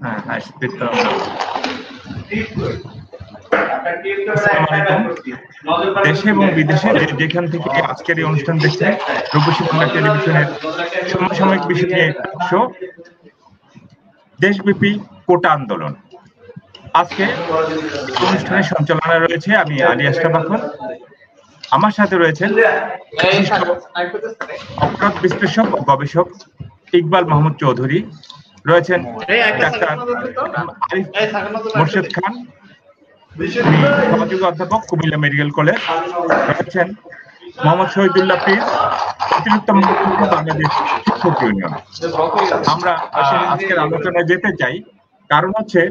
হ্যাঁ দেশে এবং বিদেশে যেখান থেকে আজকের এই অনুষ্ঠান দেখছেন, রূপসী বাংলা টেলিভিশনের সমসাময়িক বিষয় নিয়ে শো দেশব্যাপী কোটা আন্দোলন। আজকে অনুষ্ঠানের সঞ্চালনায় রয়েছে আমি আলী আশরাফ আখন্দ। আমার সাথে রয়েছেন বিশিষ্ট অপরাধ বিশ্লেষক ও গবেষক ইকবাল মাহমুদ চৌধুরী, রয়েছেন ডাক্তার আরিফ মোর্শেদ খান, সহযোগী অধ্যাপক কুমিল্লা মেডিকেল কলেজ, রয়েছেন মোহাম্মদ শহীদুল্লাহ পিস, অতিরিক্ত বাংলাদেশ শিক্ষক ইউনিয়ন। আমরা আজকের আলোচনায় যেতে চাই, কারণ হচ্ছে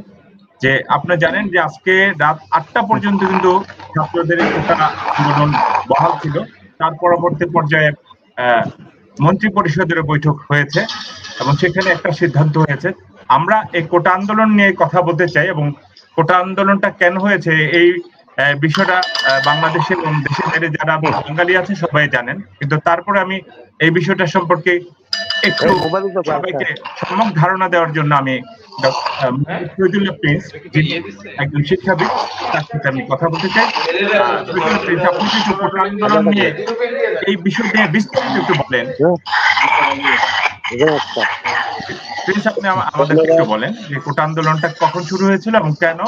যে আপনারা জানেন যে আজকে রাত 8টা পর্যন্ত কিন্তু ছাত্রদের কোটা আন্দোলন বহাল ছিল। তার পরবর্তী পর্যায়ে মন্ত্রী পরিষদের বৈঠক হয়েছে এবং সেখানে একটা সিদ্ধান্ত হয়েছে। আমরা এই কোটা আন্দোলন নিয়ে কথা বলতে চাই এবং কোটা আন্দোলনটা কেন হয়েছে এই বিষয়টা বাংলাদেশের এবং দেশের বাইরে যারা বাঙালি আছে সবাই জানেন, কিন্তু তারপরে আমি এই বিষয়টা সম্পর্কে একটু সবাইকে সম্যক ধারণা দেওয়ার জন্য আমি শহীদুল্লাহ প্রিন্স, যিনি একজন শিক্ষাবিদ, তার সাথে আমি কথা বলতে চাই। আপনি কিছু কোটা আন্দোলন নিয়ে এই বিষয় নিয়ে বিস্তারিত একটু বলেন। প্রিন্স, আপনি আমাদের একটু বলেন যে কোটা আন্দোলনটা কখন শুরু হয়েছিল এবং কেন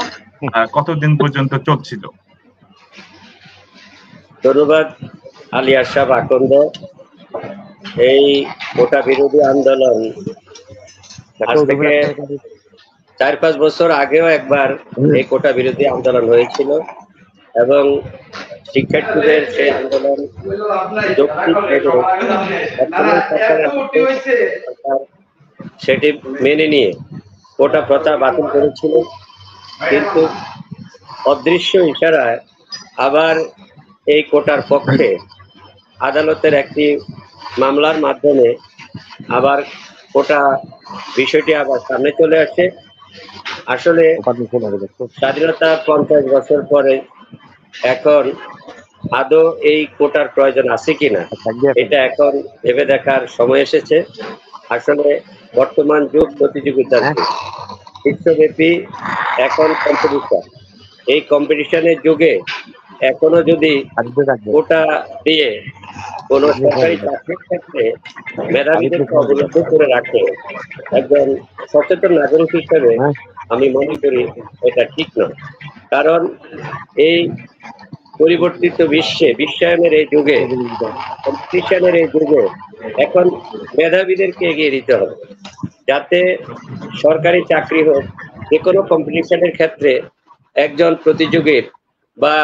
কতদিন পর্যন্ত চলছিল? ধন্যবাদ আলী আশরাফ আখন্দ। এই কোটা বিরোধী আন্দোলন আজ থেকে 4-5 বছর আগেও একবার এই কোটা বিরোধী আন্দোলন হয়েছিল এবং শিক্ষার্থীদের সেই আন্দোলন সেটি মেনে নিয়ে কোটা প্রথা বাতিল করেছিল, কিন্তু অদৃশ্য ইশারায় আবার এই কোটার পক্ষে আদালতের একটি মামলার মাধ্যমে আবার কোটা বিষয়টি আবার সামনে চলে আসে। আসলে স্বাধীনতা 50 বছর পরে এখন আদৌ এই কোটার প্রয়োজন আছে কিনা এটা এখন ভেবে দেখার সময় এসেছে। আসলে বর্তমান যুগ প্রতিযোগিতার বিশ্বব্যাপী এখন কম্পিটিশন। এই কম্পিটিশনের যুগে এখনো যদি কোটা দিয়ে কোন সরকারি চাকরির ক্ষেত্রে মেধাবীদেরকে অবরুদ্ধ করে রাখে, একজন সচেতন নাগরিক হিসেবে আমি মনে করি এটা ঠিক নয়। কারণ এই পরিবর্তিত বিশ্বে, বিশ্বায়নের এই যুগে, কম্পিটিশনের এই যুগে এখন মেধাবীদেরকে এগিয়ে দিতে হবে, যাতে সরকারি চাকরি হোক, যে কোনো কম্পিটিশনের ক্ষেত্রে একজন প্রতিযোগীর বা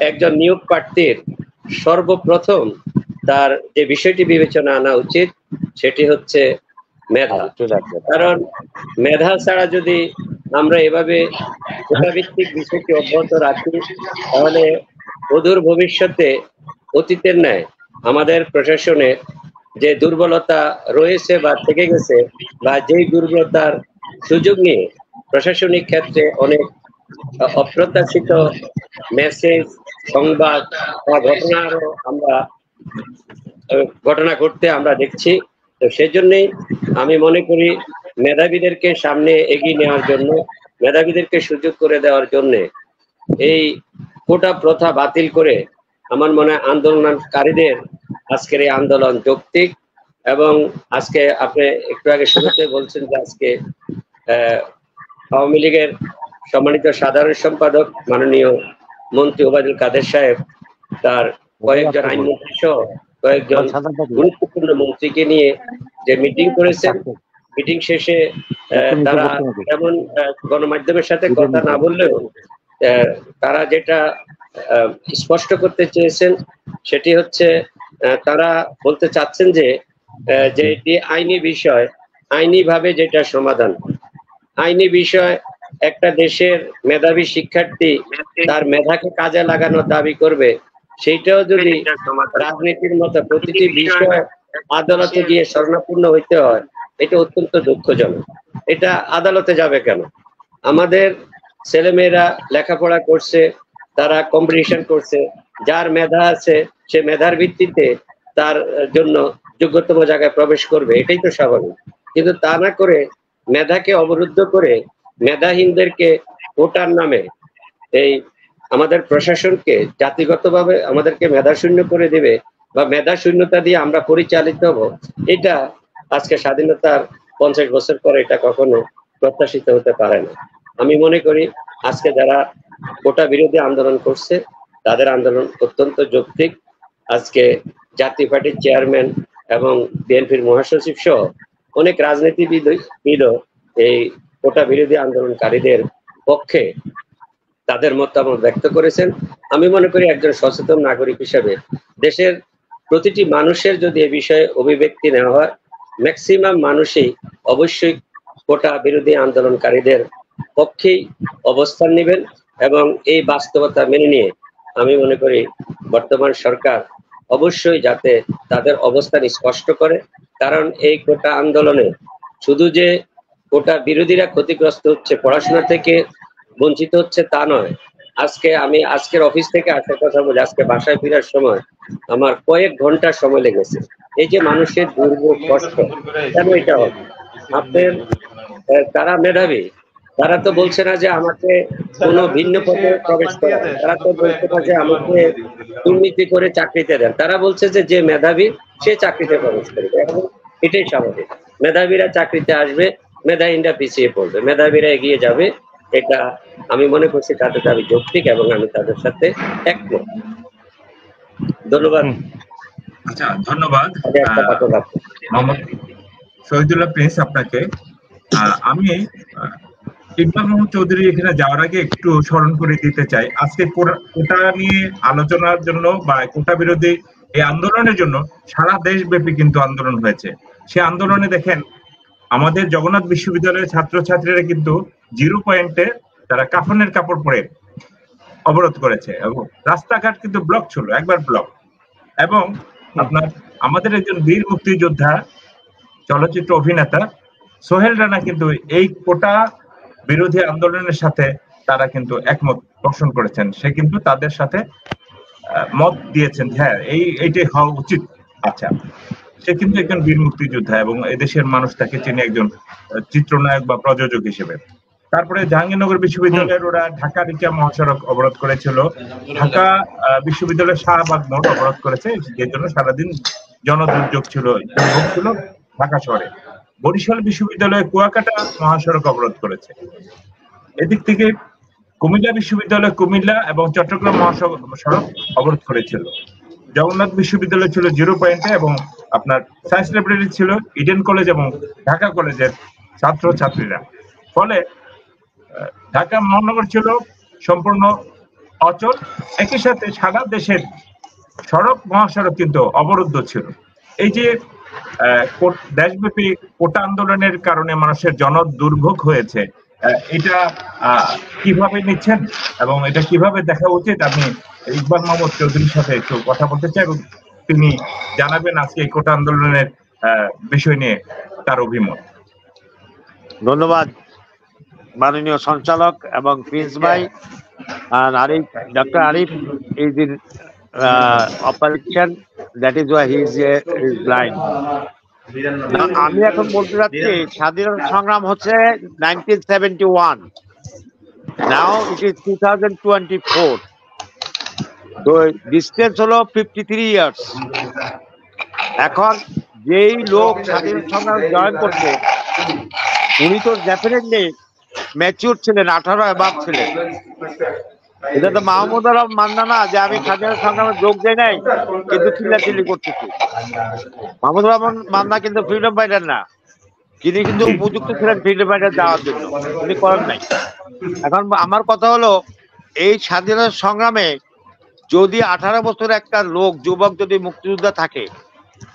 একজন নিয়োগ প্রার্থীর সর্বপ্রথম তার যে বিষয়টি বিবেচনা আনা উচিত সেটি হচ্ছে মেধা। কারণ মেধা ছাড়া যদি আমরা এভাবে কোটাভিত্তিক বিষয়টি অব্যাহত রাখি, তাহলে অদূর ভবিষ্যতে অতীতের ন্যায় আমাদের প্রশাসনে যে দুর্বলতা রয়েছে বা থেকে গেছে, বা যেই দুর্বলতার সুযোগ নিয়ে প্রশাসনিক ক্ষেত্রে অনেক অপ্রত্যাশিত মেসেজ, সংবাদ বা ঘটনা ঘটতে আমরা দেখছি। তো সেজন্যই আমি মনে করি মেধাবীদেরকে সামনে এগিয়ে নেওয়ার জন্য, মেধাবীদেরকে সুযোগ করে দেওয়ার জন্য এই কোটা প্রথা বাতিল করে আমার মনে হয় আন্দোলনকারীদের আজকের এই আন্দোলন যৌক্তিক। এবং আজকে আপনি একটু আগে শুরুতে বলছেন যে আজকে আওয়ামী লীগের সম্মানিত সাধারণ সম্পাদক মাননীয় মন্ত্রী ওবায়দুল কাদের সাহেব তার কয়েকজন আইনমন্ত্রী সহ কয়েকজন গুরুত্বপূর্ণ মন্ত্রীকে নিয়ে যে মিটিং করেছেন, মিটিং শেষে তারা এমন গণমাধ্যমের সাথে কথা না বললেও তারা যেটা স্পষ্ট করতে চেয়েছেন সেটি হচ্ছে তারা বলতে চাচ্ছেন যে এটি আইনি বিষয়, আইনি ভাবে যেটা সমাধান। আইনি বিষয়, একটা দেশের মেধাবী শিক্ষার্থী তার মেধাকে কাজে লাগানোর দাবি করবে, সেইটাও যদি রাজনীতির মতো প্রতিটি বিষয় আদালতে গিয়ে শরণাপন্ন হইতে হয়, এটা অত্যন্ত দুঃখজনক। এটা আদালতে যাবে কেন? আমাদের ছেলেমেয়েরা লেখাপড়া করছে, তারা কম্পিটিশন করছে, যার মেধা আছে সে মেধার ভিত্তিতে তার জন্য যোগ্যতম জায়গায় প্রবেশ করবে, এটাই তো স্বাভাবিক। কিন্তু তা না করে মেধাকে অবরুদ্ধ করে মেধাহীনদেরকে কোটার নামে এই আমাদের প্রশাসনকে জাতিগতভাবে আমাদেরকে মেধাশূন্য করে দিবে বা মেধা শূন্যতা দিয়ে আমরা পরিচালিত হব, এটা আজকে স্বাধীনতার 50 বছর পরে এটা কখনো প্রত্যাশিত হতে পারে না। আমি মনে করি আজকে যারা কোটা বিরোধী আন্দোলন করছে তাদের আন্দোলন অত্যন্ত যৌক্তিক। আজকে জাতীয় পার্টির চেয়ারম্যান এবং বিএনপির মহাসচিব সহ অনেক রাজনীতিবিদ এই কোটা বিরোধী আন্দোলনকারীদের পক্ষে তাদের মতামত ব্যক্ত করেছেন। আমি মনে করি একজন সচেতন নাগরিক হিসেবে দেশের প্রতিটি মানুষের যদি এ বিষয়ে অভিব্যক্তি নেওয়া হয়, ম্যাক্সিমাম মানুষই অবশ্যই কোটা বিরোধী আন্দোলনকারীদের পক্ষেই অবস্থান নেবেন এবং এই বাস্তবতা মেনে নিয়ে আমি মনে করি বর্তমান সরকার অবশ্যই যাতে তাদের অবস্থান স্পষ্ট করে। কারণ এই কোটা আন্দোলনে শুধু যে কোটা বিরোধীরা ক্ষতিগ্রস্ত হচ্ছে, পড়াশোনা থেকে বঞ্চিত হচ্ছে তা নয়। আমি আজকের অফিস থেকে আসার কথা বলি, আজকে বাসায় ফেরার সময় আমার কয়েক ঘন্টা সময় লেগেছে। এই যে মানুষের দুর্ভোগ কষ্ট, কেন এটা হবে? আপনার তারা মেধাবী, তারা তো বলছে না যে আমাকে কোনো ভিন্ন পথে প্রবেশ করা, তারা তো বলছে না যে আমাকে দুর্নীতি করে চাকরিতে দেন, তারা বলছে যে যে মেধাবী সে চাকরিতে প্রবেশ করবে। এখন এটাই স্বাভাবিক, মেধাবীরা চাকরিতে আসবে, মেধাহীনরা পিছিয়ে পড়বে, মেধাবীরা এগিয়ে যাবে। এটা আমি মনে করছি তাদের দাবি যৌক্তিক এবং আমি তাদের সাথে একমত। ধন্যবাদ। আচ্ছা, ধন্যবাদ মোহাম্মদ শহীদুল্লাহ প্রিন্স আপনাকে। আমি ইকবাল মাহমুদ চৌধুরী এখানে যাওয়ার আগে একটু স্মরণ করে দিতে চাই, আজকে কোটা নিয়ে আলোচনার জন্য বা কোটা বিরোধী এই আন্দোলনের জন্য সারা দেশব্যাপী কিন্তু আন্দোলন হয়েছে। সে আন্দোলনে দেখেন আমাদের জগন্নাথ বিশ্ববিদ্যালয়ের ছাত্রছাত্রীরা কিন্তু 0 পয়েন্টে তারা কাফনের কাপড় পরে অবরোধ করেছে এবং রাস্তাঘাট কিন্তু ব্লক ছিল, একবার ব্লক। এবং আপনার আমাদের একজন বীর মুক্তিযোদ্ধা চলচ্চিত্র অভিনেতা সোহেল রানা কিন্তু এই কোটা বিরোধী আন্দোলনের সাথে তারা কিন্তু একমত পোষণ করেছেন। সে কিন্তু তাদের সাথে মত দিয়েছেন, হ্যাঁ এইটাই হওয়া উচিত। আচ্ছা, সে কিন্তু একজন বীর মুক্তিযোদ্ধা এবং এদেশের মানুষ তাকে চেনে একজন চিত্রনায়ক বা প্রযোজক হিসেবে। তারপরে জাহাঙ্গীরনগর বিশ্ববিদ্যালয়ের ওরা ঢাকা রিকা মহাসড়ক অবরোধ করেছিল, ঢাকা বিশ্ববিদ্যালয়ের শাহবাগ মোড় অবরোধ করেছে, যে জন্য সারাদিন জনদুর্যোগ ছিল ঢাকা শহরে। বরিশাল বিশ্ববিদ্যালয়ে কুয়াকাটা মহাসড়ক অবরোধ করেছে। এদিক থেকে কুমিল্লা বিশ্ববিদ্যালয় কুমিল্লা এবং চট্টগ্রাম মহাসড়ক অবরোধ করেছিল। জগন্নাথ বিশ্ববিদ্যালয় ছিল 0 পয়েন্টে এবং আপনার সায়েন্স লাইব্রেরি ছিল ইডেন কলেজ এবং ঢাকা কলেজের ছাত্রছাত্রীরা। ফলে ঢাকা মহানগর ছিল সম্পূর্ণ অচল। একই সাথে সারা দেশের সড়ক মহাসড়ক কিন্তু অবরুদ্ধ ছিল। এই যে দেশব্যাপী কোটা আন্দোলনের কারণে মানুষের জনদুর্ভোগ হয়েছে, এটা কিভাবে নিচ্ছেন এবং এটা কিভাবে দেখা উচিত? আমি ইকবাল মাহমুদ চৌধুরীর সাথে একটু কথা বলতে চাই এবং তিনি জানাবেন আজকে এই কোটা আন্দোলনের বিষয় নিয়ে তার অভিমত। ধন্যবাদ মাননীয় সঞ্চালক এবং প্রিন্স ভাই। Arif, Dr. Arif is in operation, that is why he is blind. আমি এখন বলতে যাচ্ছি স্বাধীনতা সংগ্রাম হচ্ছে 1971, now it is 2024, তো ডিস্টেন্স হলো 53 ইয়ার্স। এখন যেই লোক স্বাধীনতা সংগ্রাম জয়েন করছে উনি তো ডেফিনেটলি ম্যাচিউর ছিলেন, 18 অ্যাবাভ ছিলেন। এটা তো মাহমুদ আলম মান্না না যে আমি স্বাধীনতা সংগ্রামে যোগ দেয় নাই কিন্তু চিল্লাচিল্লি করতেছি। মাহমুদ রহমান মান্না কিন্তু ফ্রিডম ফাইটার না, তিনি কিন্তু উপযুক্ত ছিলেন ফ্রিডম ফাইটার যাওয়ার জন্য, তিনি করেন নাই। এখন আমার কথা হলো এই স্বাধীনতা সংগ্রামে যদি 18 বছরের একটা লোক যুবক যদি মুক্তিযোদ্ধা থাকে,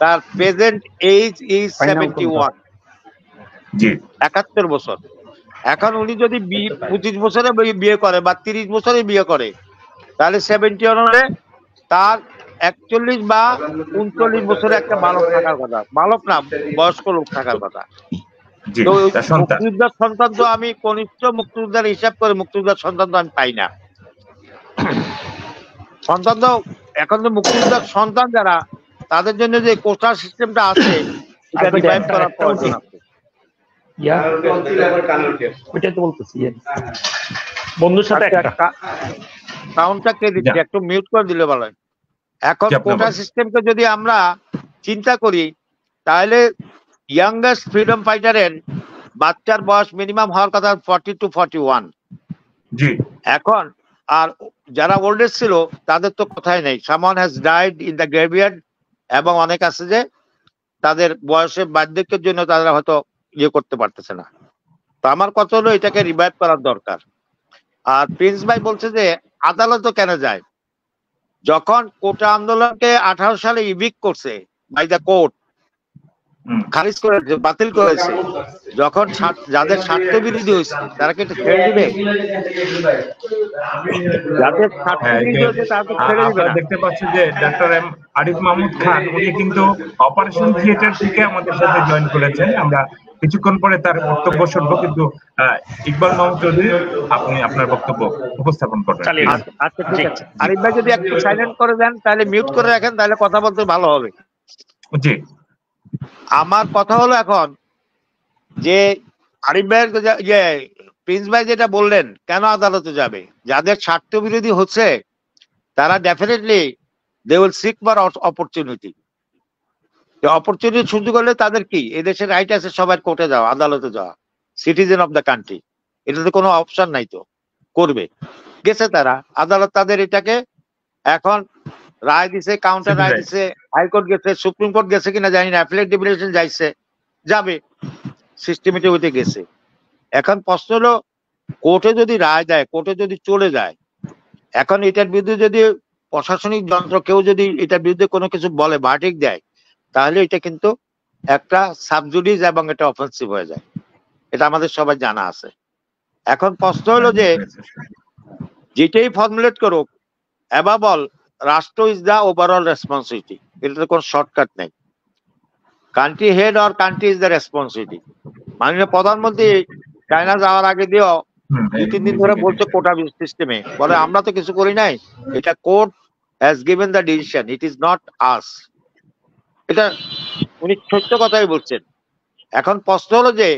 তার প্রেজেন্ট এজ ইজ 71, 71 বছর। এখন উনি যদি 25 বছরে বিয়ে করে বা 30 বছরে বিয়ে করে তাহলে 71 হলে তার 41 বা 39 বছরে একটা বালক থাকার কথা, বালক না বয়স্ক লোক থাকার কথা। তো মুক্তিযোদ্ধার সন্তান তো আমি কনিষ্ঠ মুক্তিযোদ্ধার হিসাব করে মুক্তিযোদ্ধার সন্তান তো আমি পাই না। সন্তান তো এখন তো মুক্তিযোদ্ধার সন্তান যারা, তাদের জন্য যে কোটা সিস্টেমটা আছে এটা রিভাইভ করার প্রয়োজন আছে। ওইটাই তো বলতেছি বন্ধুর সাথে একটা সাউন্ডটা কে দিচ্ছে, একটু মিউট করে দিলে ভালো হয়। এখন কোটা সিস্টেমকে যদি আমরা চিন্তা করি তাহলে ইয়াংগেস্ট ফ্রিডম ফাইটারের বাচ্চার বয়স মিনিমাম হওয়ার কথা 40 to 41। জি, এখন আর যারা ওল্ডেস্ট ছিল তাদের তো কথাই নেই, someone has died in the graveyard, এবং অনেক আছে যে তাদের বয়সে বার্ধক্যের জন্য তারা হয়তো ইয়ে করতে পারতেছে না। তো আমার কথা হলো এটাকে রিভাইভ করার দরকার। আর প্রিন্স ভাই বলছে যে আদালত কেন যায়, যখন কোটা আন্দোলনকে 18 সালে ইভিক্ট করছে বাই দ্য কোর্ট, খারিজ করেছে, বাতিল করেছে, যখন যাদের স্বার্থ বিরোধী হয়েছে তারা কি ছেড়ে দিবে? যাদের স্বার্থ বিরোধী হয়েছে তারা তো ছেড়ে দিবে না। দেখতে পাচ্ছি যে ডক্টর এম আরিফ মাহমুদ খান উনি কিন্তু অপারেশন থিয়েটার থেকে আমাদের সাথে জয়েন করেছেন। আমরা কিছুক্ষণ পরে তার বক্তব্য শুনবো, কিন্তু ইকবাল মাহমুদ চৌধুরী আপনি আপনার বক্তব্য উপস্থাপন করবেন। আচ্ছা ঠিক আছে, আরিফ ভাই যদি একটু সাইলেন্ট করে দেন, তাহলে মিউট করে রাখেন, তাহলে কথা বলতে ভালো হবে। জি, আমার কথা হলো এখন যে আরিফ ভাইয়ের যে প্রিন্স ভাই যেটা বললেন কেন আদালতে যাবে, যাদের স্বার্থ বিরোধী হচ্ছে তারা definitely they will seek for opportunity. Opportunity সুযোগ হলে তাদের কি এদেশের রাইট আছে সবাই কোর্টে যাওয়া, আদালতে যাওয়া, সিটিজেন অফ দ্য কান্ট্রি, এটাতে কোনো অপশন নাই, তো করবে। গেছে তারা, আদালত তাদের এটাকে এখন রায় দিছে, কাউন্টার রায় দিছে, হাইকোর্ট গেছে, সুপ্রিম কোর্ট গেছে কিনা জানি না, অ্যাপিলেট ডিভিশন যাইছে, যাবে, সিস্টেমেটিক হইতে গেছে। এখন প্রশ্ন হলো কোর্টে যদি রায় দেয়, কোর্টে যদি চলে যায়, এখন এটার বিরুদ্ধে যদি প্রশাসনিক যন্ত্র কেউ যদি এটার বিরুদ্ধে কোনো কিছু বলে, ভার্ডিক্ট দেয়, তাহলে এটা কিন্তু একটা সাবজুডিস এবং এটা অফেন্সিভ হয়ে যায়, এটা আমাদের সবাই জানা আছে। এখন প্রশ্ন হলো যে যেটাই ফর্মুলেট করুক, অ্যাবাভ অল রাষ্ট্র ইজ দ্য ওভারঅল রেসপন্সিবিলিটি, এটাতে কোনো শর্টকাট নেই। Country head or country is the responsibility. মাননীয় প্রধানমন্ত্রী চায়না যাওয়ার আগে দিয়েও 2-3 দিন ধরে বলছে কোটা সিস্টেমে, বলে আমরা তো কিছু করি নাই, এটা court has given the decision, it is not আস। এটা উনি সত্য কথাই বলছেন। এখন প্রশ্ন হলো যে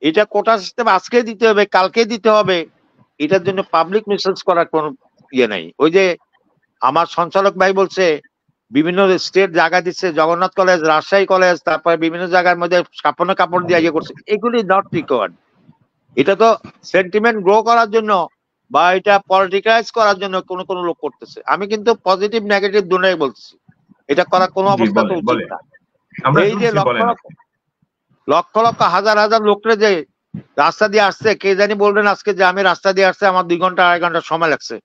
এটা কোটা সিস্টেম আজকে দিতে হবে, কালকে দিতে হবে, এটার জন্য পাবলিক মেসেজ করার কোনো ইয়ে নাই। ওই যে আমার সঞ্চালক ভাই বলছে বিভিন্ন স্টেট জায়গা দিচ্ছে, জগন্নাথ কলেজ, রাজশাহী কলেজ, তারপরে বিভিন্ন জায়গার মধ্যে কাপড় দিয়ে ইয়ে করছে, এগুলি নট রিকোয়ার্ড। এটা তো সেন্টিমেন্ট গ্রো করার জন্য বা এটা পলিটিকালাইজ করার জন্য কোন কোন লোক করতেছে। আমি কিন্তু পজিটিভ নেগেটিভ দুটোই বলছি, এটা করার কোনো অবস্থাতে উচিত না। এই যে লক্ষ লক্ষ হাজার হাজার লোকরে যে রাস্তা দিয়ে আসছে, কে জানি বলবেন আজকে যে আমি রাস্তা দিয়ে আসছে আমার 2 ঘন্টা 2.5 ঘন্টা সময় লাগছে,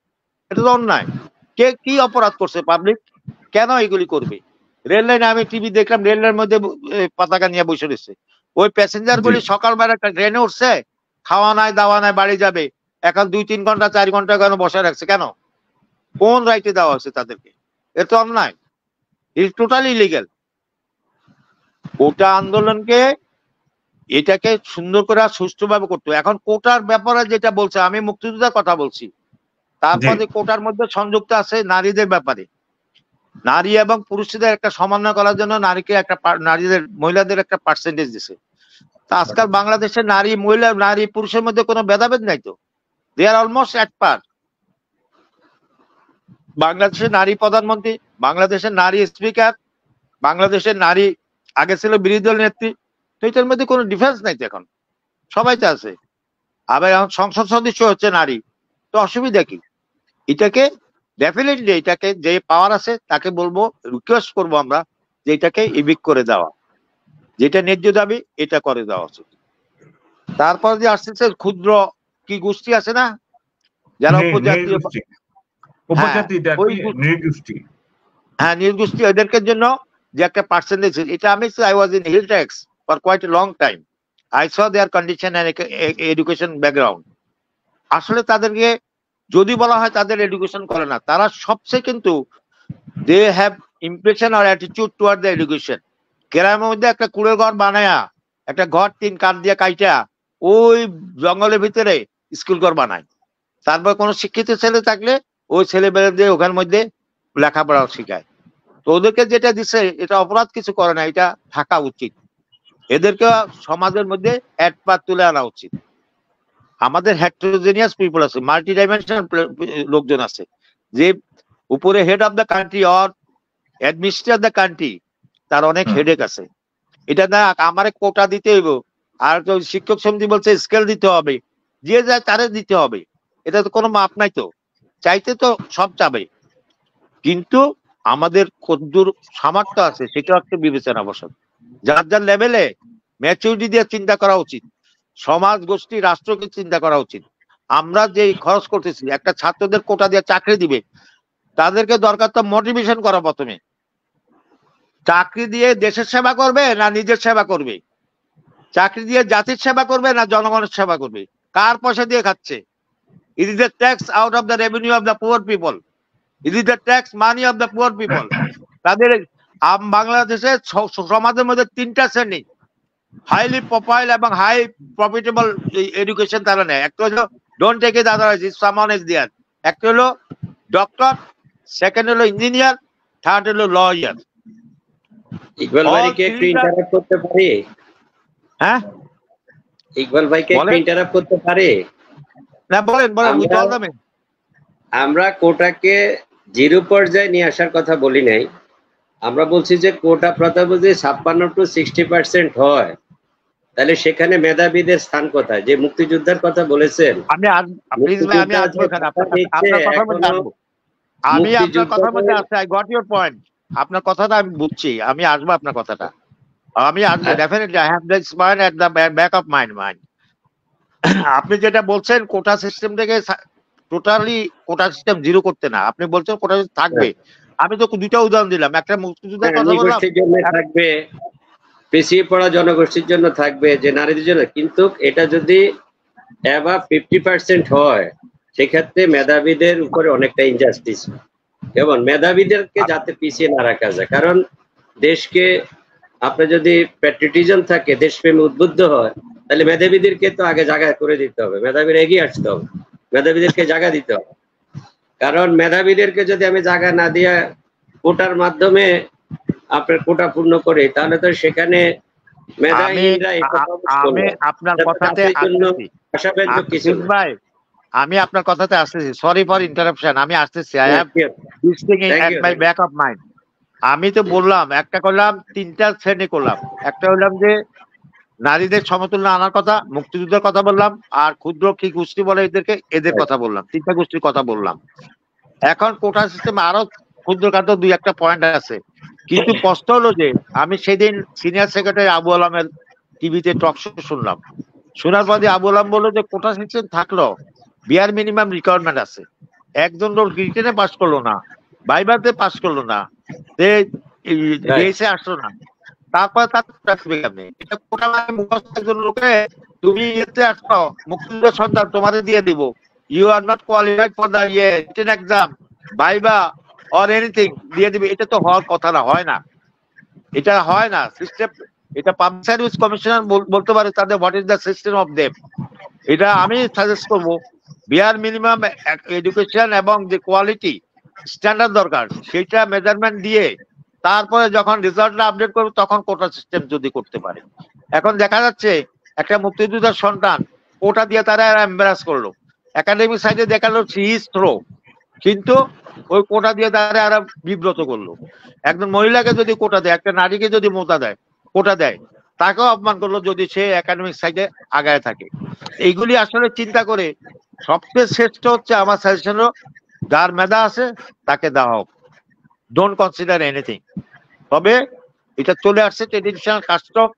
এটা তো অন্যায়। কে কি অপরাধ করছে? পাবলিক কেন এগুলি করবে? রেল লাইনে আমি টিভি দেখলাম, রেল লাইনের মধ্যে পতাকা নিয়ে বসে রয়েছে, ওই প্যাসেঞ্জার গুলি সকালবেলা একটা ট্রেনে উঠছে, খাওয়া নাই দাওয়া নাই, বাড়ি যাবে, এখন 2-3 ঘন্টা 4 ঘন্টা কেন বসে রাখছে? কেন? কোন রাইটে দেওয়া হচ্ছে তাদেরকে? এটা তো অন্যায়, ইট টোটালি ইলিগাল। কোটা আন্দোলনকে এটাকে সুন্দর করে সুষ্ঠুভাবে করতে। এখন কোটার ব্যাপারে যেটা বলছে, আমি মুক্তিযোদ্ধার কথা বলছি, তারপরে কোটার মধ্যে সংযুক্ত আছে নারীদের ব্যাপারে। নারী এবং পুরুষদের একটা সমন্বয় করার জন্য নারীকে একটা মহিলাদের একটা পার্সেন্টেজ দিছে। তা আজকাল বাংলাদেশের নারী পুরুষের মধ্যে কোনো ভেদাভেদ নাই তো, দে আর অলমোস্ট এট পার। বাংলাদেশের নারী প্রধানমন্ত্রী, বাংলাদেশের নারী স্পিকার, বাংলাদেশের নারী আগে ছিল বিরোধী দল নেত্রী, তো এটার মধ্যে কোনো ডিফারেন্স নাই তো, এখন সবাই তো আছে। আবার এখন সংসদ সদস্য হচ্ছে নারী, তো অসুবিধা কি? এটাকে ডেফিনেটলি এটাকে যে পাওয়ার আছে তাকে বলবো, রিকোয়েস্ট করবো আমরা যে এটাকে ইভিক্ট করে দেওয়া, যেটা ন্যায্য দাবি এটা করে দেওয়া উচিত। তারপর যে আসতেছে ক্ষুদ্র কি গোষ্ঠী আছে না, যারা উপজাতীয়, হ্যাঁ নির্গোষ্ঠী, ওদেরকে জন্য যে একটা পার্সেন্টেজ, এটা আমি I was in hill tracts for quite a long time, I saw their condition and education background. আসলে তাদেরকে যদি বলা হয় তাদের এডুকেশন করে না, তারা সবচেয়ে কিন্তু দে হ্যাভ ইমপ্রেশন আর অ্যাটিটিউড টুয়ার্ড দ্য এডুকেশন। গ্রামের মধ্যে একটা কুড়ের ঘর বানায়া, একটা ঘর 3 কাঠ দিয়ে কাইটা ওই জঙ্গলের ভিতরে স্কুল ঘর বানায়, তারপর কোনো শিক্ষিত ছেলে থাকলে ওই ছেলেবেলেদের ওখানের মধ্যে লেখাপড়া শিখায়। তো ওদেরকে যেটা দিচ্ছে এটা অপরাধ কিছু করে না, এটা থাকা উচিত। এদেরকে সমাজের মধ্যে এক পা তুলে আনা উচিত। আমাদের হেটেরোজেনিয়াস পিপল আছে, মাল্টি ডাইমেনশনাল লোকজন আছে, যে উপরে head of the country or administrator the country, তার অনেক হেডেক আছে। এটা না আমার কোটা দিতে হইব, আর শিক্ষক সমিতি বলছে স্কেল দিতে হবে, যে যায় তারে দিতে হবে, এটা তো কোনো মাপ নাই। তো চাইতে তো সব চাবে, কিন্তু আমাদের কতদূর সামর্থ্য আছে সেটা একটা বিবেচনা আবশ্যক। যার যার লেভেলে ম্যাচুরিটি দিয়ে চিন্তা করা উচিত, সমাজ গোষ্ঠী রাষ্ট্রকে চিন্তা করা উচিত। আমরা যে খরচ করতেছি, একটা ছাত্রদের কোটা দিয়ে চাকরি দিবে, তাদেরকে দরকার তো মোটিভেশন করা। প্রথমে চাকরি দিয়ে দেশের সেবা করবে না নিজের সেবা করবে, চাকরি দিয়ে জাতির সেবা করবে না জনগণের সেবা করবে, কার পয়সা দিয়ে খাচ্ছে? It is the tax out of the revenue of the poor people. It is the tax money of the poor people. তাদের বাংলাদেশে সমাজের মধ্যে তিনটা শ্রেণী, হাইলি প্রোফাইল এবং হাই প্রফিটেবল এডুকেশন তারা নেয়। একটা হলো don't take it otherwise if someone is there, একটা হলো ডক্টর, সেকেন্ড হলো ইঞ্জিনিয়ার, থার্ড হলো লয়ার। ইকবাল ভাইকে একটু ইন্টারাপ্ট করতে পারি? হ্যাঁ, ইকবাল ভাইকে একটু ইন্টারাপ্ট করতে পারি? না, বলেন বলেন। আমরা কোটাকে জিরো পর্যায়ে নিয়ে আসার কথা বলি নাই, আমরা বলছি যে কোটা প্রথা যদি 56 to 60% হয়, তাহলে সেখানে মেধাবীদের স্থান কোথায়? যে মুক্তিযোদ্ধার কথা বলেছেন, আমি আপনার কথা বলতে আসছি, আই গট ইউর পয়েন্ট, আপনার কথাটা আমি বুঝছি, আমি আসবো আপনার কথাটা, আমি আসবো definitely, I have this point at the back of my mind. আপনি যেটা বলছেন কোটা সিস্টেম থেকে টোটালি কোটা সিস্টেম জিরো করতে না, আপনি বলছেন কোটা থাকবে। আমি তো দুইটা উদাহরণ দিলাম, একটা মুক্তিযোদ্ধার কথা বললাম, থাকবে পিছিয়ে পড়া জনগোষ্ঠীর জন্য থাকবে, যে নারীদের জন্য, কিন্তু এটা যদি অ্যাবাভ 50% হয়, সেক্ষেত্রে মেধাবীদের উপরে অনেকটা ইনজাস্টিস, এবং মেধাবীদেরকে যাতে পিছিয়ে না রাখা যায়। কারণ দেশকে আপনার যদি প্যাট্রিয়টিজম থাকে, দেশপ্রেমে উদ্বুদ্ধ হয়, তাহলে মেধাবীদেরকে তো আগে জায়গা করে দিতে হবে, মেধাবীরা এগিয়ে আসতে হবে, মেধাবীদেরকে জায়গা দিতে হবে। কারণ মেধাবীদেরকে যদি আমি জায়গা না দিয়া কোটার মাধ্যমে আপনার কোটা পূর্ণ করি, তাহলে তো সেখানে আমি আপনার কথাতে আসতেছি, সরি ফর ইন্টারাপশন, আমি আসতেছি, I have this thing at my back of mind. আমি তো বললাম, একটা করলাম, তিনটা শ্রেণী করলাম, একটা হলাম যে নারীদের সমতুল্য আনার কথা, মুক্তিযুদ্ধের কথা বললাম, আর ক্ষুদ্র কি গোষ্ঠী বলে এদেরকে, এদের কথা বললাম, তিনটা গোষ্ঠীর কথা বললাম। এখন কোটা সিস্টেমে আরো ক্ষুদ্র খাদ্য দুই একটা পয়েন্ট আছে, কিন্তু কষ্ট হলো যে আমি সেদিন সিনিয়র সেক্রেটারি আবু আলমের টিভিতে টক শো শুনলাম, শোনার পরে আবু আলম বললো যে কোটা সিস্টেম থাকলো, বিয়ার মিনিমাম রিকোয়ারমেন্ট আছে, একজন লোক রিটেনে পাস করলো না, ভাইভাতে পাস করলো না, আসলো না, তারপরে তার রাখবে কেমনি? এটা কোটা মানে মুখস্থ একজন লোকে, তুমি এতে আসছো মুক্তিযুদ্ধের সন্তান, তোমাদের দিয়ে দিব, you are not qualified for the written exam, viva or anything দিয়ে দিবে, এটা তো হওয়ার কথা না, হয় না, এটা হয় না সিস্টেম। এটা পাবলিক সার্ভিস কমিশনার বলতে পারে তাদের what is the system of them. এটা আমি সাজেস্ট করবো, বিয়ার মিনিমাম এডুকেশন এবং যে কোয়ালিটি স্ট্যান্ডার্ড দরকার, সেটা মেজারমেন্ট দিয়ে তারপরে যখন রেজাল্টটা আপডেট করবে, তখন কোটা সিস্টেম যদি করতে পারে। এখন দেখা যাচ্ছে একটা মুক্তিযোদ্ধার সন্তান কোটা দিয়ে তারা এম্বারাস করলো, একাডেমিক সাইডে দেখালো সি ইজ থ্রো, কিন্তু ওই কোটা দিয়ে তারা আরো বিব্রত করলো। একজন মহিলাকে যদি কোটা দেয়, একটা নারীকে যদি মোটা দেয়, কোটা দেয়, তাকেও অপমান করলো যদি সে একাডেমিক সাইডে আগায় থাকে। এইগুলি আসলে চিন্তা করে সবচেয়ে শ্রেষ্ঠ হচ্ছে আমার সাজেশন, যার মেধা আছে তাকে দেওয়া হোক, ডোন্ট কনসিডার এনিথিং। তবে এটা চলে আসছে ট্রেডিশনাল কাস্টম,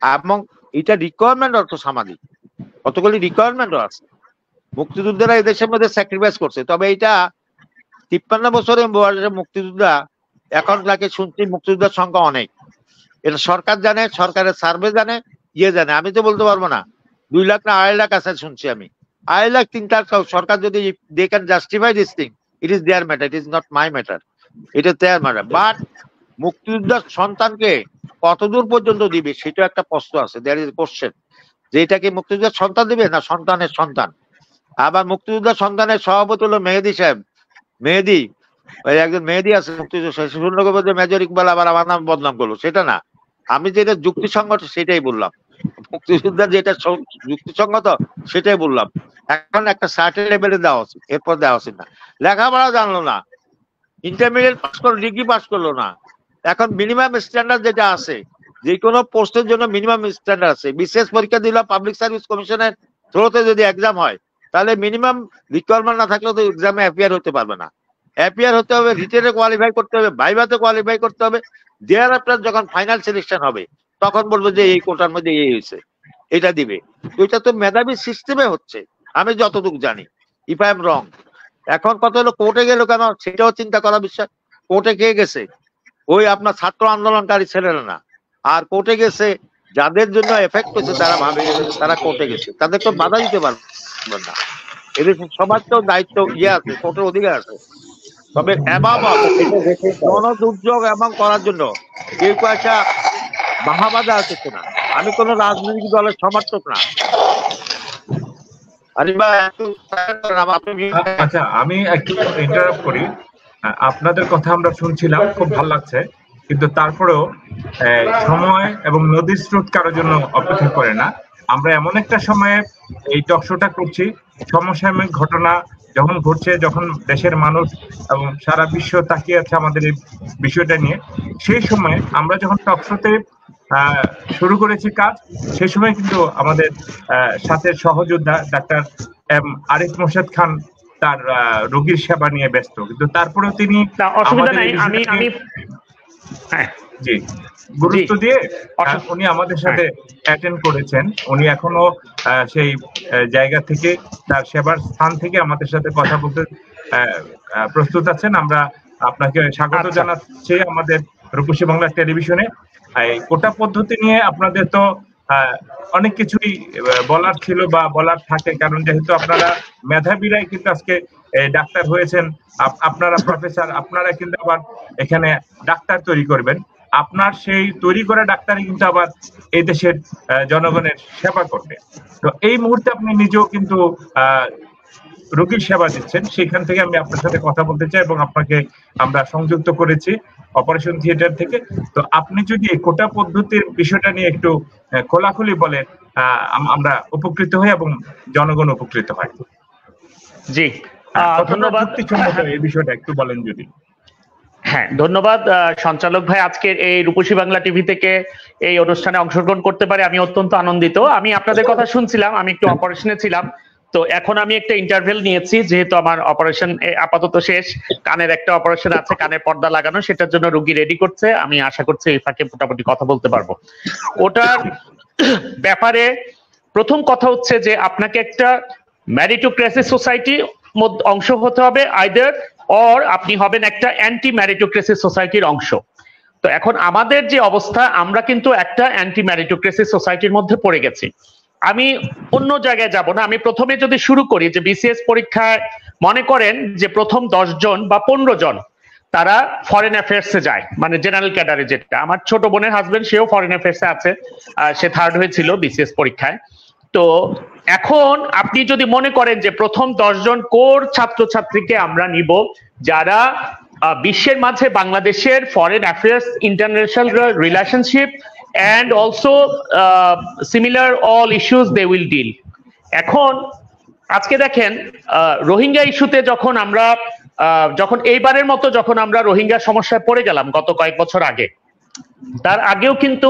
এবং এটা রিকোয়ারমেন্ট অর্থ সামাজিক, কতগুলি রিকোয়ারমেন্টও আছে। মুক্তিযোদ্ধারা এই দেশের মধ্যে স্যাক্রিফাইস করছে, তবে এটা 53 বছরের বয়সে মুক্তিযোদ্ধা, এখন তাকে শুনছি মুক্তিযোদ্ধার সংখ্যা অনেক, এটা সরকার জানে, সরকারের সার্ভে জানে, জানে, আমি তো বলতে পারবো না 2 লাখ না 2.5 লাখ আছে শুনছি আমি, 2.5 লাখ 3 লাখ। সরকার যদি they can justify this thing, it is their matter, it is not my matter, এটা দেয়ার ম্যাটার। বাট মুক্তিযোদ্ধার সন্তানকে কতদূর পর্যন্ত দিবে সেটা একটা প্রশ্ন আছে, দেয়ার ইজ কোশ্চেন, যে এটা কি মুক্তিযোদ্ধার সন্তান দিবে না সন্তানের সন্তান। আবার মুক্তিযোদ্ধার সন্তানের সভাপতি হলো মেহেদী সাহেব, মেহেদী, একজন মেহেদী আছে মুক্তিযুদ্ধ, মেজর ইকবাল আবার আমার নাম বদনাম করলো, সেটা না, আমি যেটা যুক্তিসঙ্গত সেটাই বললাম, মুক্তিযোদ্ধা যেটা যুক্তিসঙ্গত সেটাই বললাম। এখন একটা সার্টেন লেভেলে দেওয়া উচিত, এরপর দেওয়া উচিত না। লেখাপড়া জানলো না, ইন্টারমিডিয়েট পাস করলো, ডিগ্রি পাস করলো না। এখন মিনিমাম স্ট্যান্ডার্ড যেটা আছে, যে কোনো পোস্টের জন্য মিনিমাম স্ট্যান্ডার্ড আছে। বিশেষ পরীক্ষা দিলাম পাবলিক সার্ভিস কমিশনের থ্রুতে যদি এক্সাম হয়, তাহলে মিনিমাম রিকোয়ারমেন্ট না থাকলে তো এক্সামে অ্যাপিয়ার হতে পারবে না। অ্যাপিয়ার হতে হবে, রিটেনে কোয়ালিফাই করতে হবে, ভাইভাতে কোয়ালিফাই করতে হবে। দেয়ার আফটার যখন ফাইনাল সিলেকশন হবে তখন বলবো যে এই কোটার মধ্যে এই হয়েছে, এটা দিবে। ওইটা তো মেধাবী সিস্টেমে হচ্ছে আমি যতটুকু জানি, ইফ আই এম রং। এখন কত হলো কোর্টে গেল কেন সেটাও চিন্তা করা বিষয়। কোর্টে কে গেছে? ওই আপনার ছাত্র আন্দোলনকারী ছেলেরা না, আর কোর্টে গেছে যাদের জন্য এফেক্ট হচ্ছে, তারা ভাবে তারা কোর্টে গেছে, তাদের তো বাধা দিতে পারবেন না। এদের সবার তো দায়িত্ব আছে, কোর্টের অধিকার আছে। তবে জন দুর্যোগ এবং করার জন্য কেউ একটা বাহাবাদা আসছে না। আমি কোন রাজনৈতিক দলের সমর্থক না। আচ্ছা, আমি একটু ইন্টারাপ্ট করি। আপনাদের কথা আমরা শুনছিলাম, খুব ভালো লাগছে, কিন্তু তারপরেও সময় এবং নদীর স্রোত কারোর জন্য অপেক্ষা করে না। আমরা এমন একটা সময়ে এই টক শোটা করছি, সমসাময়িক ঘটনা যখন ঘটছে, যখন দেশের মানুষ এবং সারা বিশ্ব তাকিয়ে আছে আমাদের এই বিষয়টা নিয়ে, সেই সময় আমরা যখন টক শোতে শুরু করেছি কাজ, সেই সময় কিন্তু আমাদের সাথে সহযোদ্ধা ডাক্তার আরিফ মোর্শেদ খান তার রোগীর সেবা নিয়ে ব্যস্ত, কিন্তু তারপরেও তিনি জি গুরুত্ব দিয়ে উনি আমাদের সাথে অ্যাটেন্ড করেছেন। উনি এখনো সেই জায়গা থেকে, তার সেবার স্থান থেকে আমাদের সাথে কথা বলতে প্রস্তুত আছেন। আমরা আপনাকে স্বাগত জানাচ্ছি আমাদের রূপসী বাংলা টেলিভিশনে। কোটা পদ্ধতি নিয়ে আপনাদের তো অনেক কিছুই বলার ছিল বা বলার থাকে, কারণ যেহেতু আপনারা মেধাবীরাই কিন্তু আজকে ডাক্তার হয়েছেন, আপনারা প্রফেসর, আপনারা কিন্তু আবার এখানে ডাক্তার তৈরি করবেন। আপনার সেই তৈরি করা ডাক্তারই কিন্তু আবার এই দেশের জনগণের সেবা করবে। তো এই মুহূর্তে আপনি নিজেও কিন্তু রোগীর সেবা দিচ্ছেন, সেখান থেকে আমি আপনার সাথে কথা বলতে চাই এবং আপনাকে আমরা সংযুক্ত করেছি অপারেশন থিয়েটার থেকে। তো আপনি যদি এই কোটা পদ্ধতির বিষয়টা নিয়ে একটু খোলাখুলি বলেন, আমরা উপকৃত হই এবং জনগণ উপকৃত হয়। জি, ধন্যবাদ। এই বিষয়টা একটু বলেন যদি। হ্যাঁ, ধন্যবাদ সঞ্চালক ভাই। আজকের এই রূপসী বাংলা টিভি থেকে এই অনুষ্ঠানে অংশগ্রহণ করতে পারে আমি অত্যন্ত আনন্দিত। আমি আপনাদের কথা শুনছিলাম, আমি একটু অপারেশনে ছিলাম, তো এখন আমি একটা ইন্টারভেল নিয়েছি, যেহেতু আমার অপারেশন আপাতত শেষ। কানের একটা অপারেশন আছে, কানের পর্দা লাগানো, সেটার জন্য রোগী রেডি করছে। আমি আশা করছি এই ফাঁকে মোটামুটি কথা বলতে পারবো। ওটার ব্যাপারে প্রথম কথা হচ্ছে যে আপনাকে একটা মেরিটোক্রেসি সোসাইটি অংশ হতে হবে, আইদার অর আপনি হবেন একটা অ্যান্টি মেরিটোক্রেসি সোসাইটির অংশ। তো এখন আমাদের যে অবস্থা, আমরা কিন্তু একটা অ্যান্টি মেরিটোক্রেসি সোসাইটির মধ্যে পড়ে গেছি। আমি অন্য জায়গায় যাব না, আমি প্রথমে যদি শুরু করি যে বিসিএস পরীক্ষায় মনে করেন যে প্রথম 10 জন বা 15 জন তারা ফরেন অ্যাফেয়ার্সে যায়, মানে জেনারেল ক্যাডারে। যেটা আমার ছোট বোনের হাজবেন্ড, সেও ফরেন অ্যাফেয়ার্সে আছে, সে 3rd হয়েছিল বিসিএস পরীক্ষায়। তো এখন আপনি যদি মনে করেন যে প্রথম 10 জন কোর ছাত্রছাত্রীকে আমরা নিব, যারা বিশ্বের মাঝে বাংলাদেশের foreign affairs, international relationship and also similar all issues they will deal. এখন আজকে দেখেন রোহিঙ্গা ইস্যুতে যখন এইবারের মতো যখন আমরা রোহিঙ্গা সমস্যায় পড়ে গেলাম গত কয়েক বছর আগে, তার আগেও কিন্তু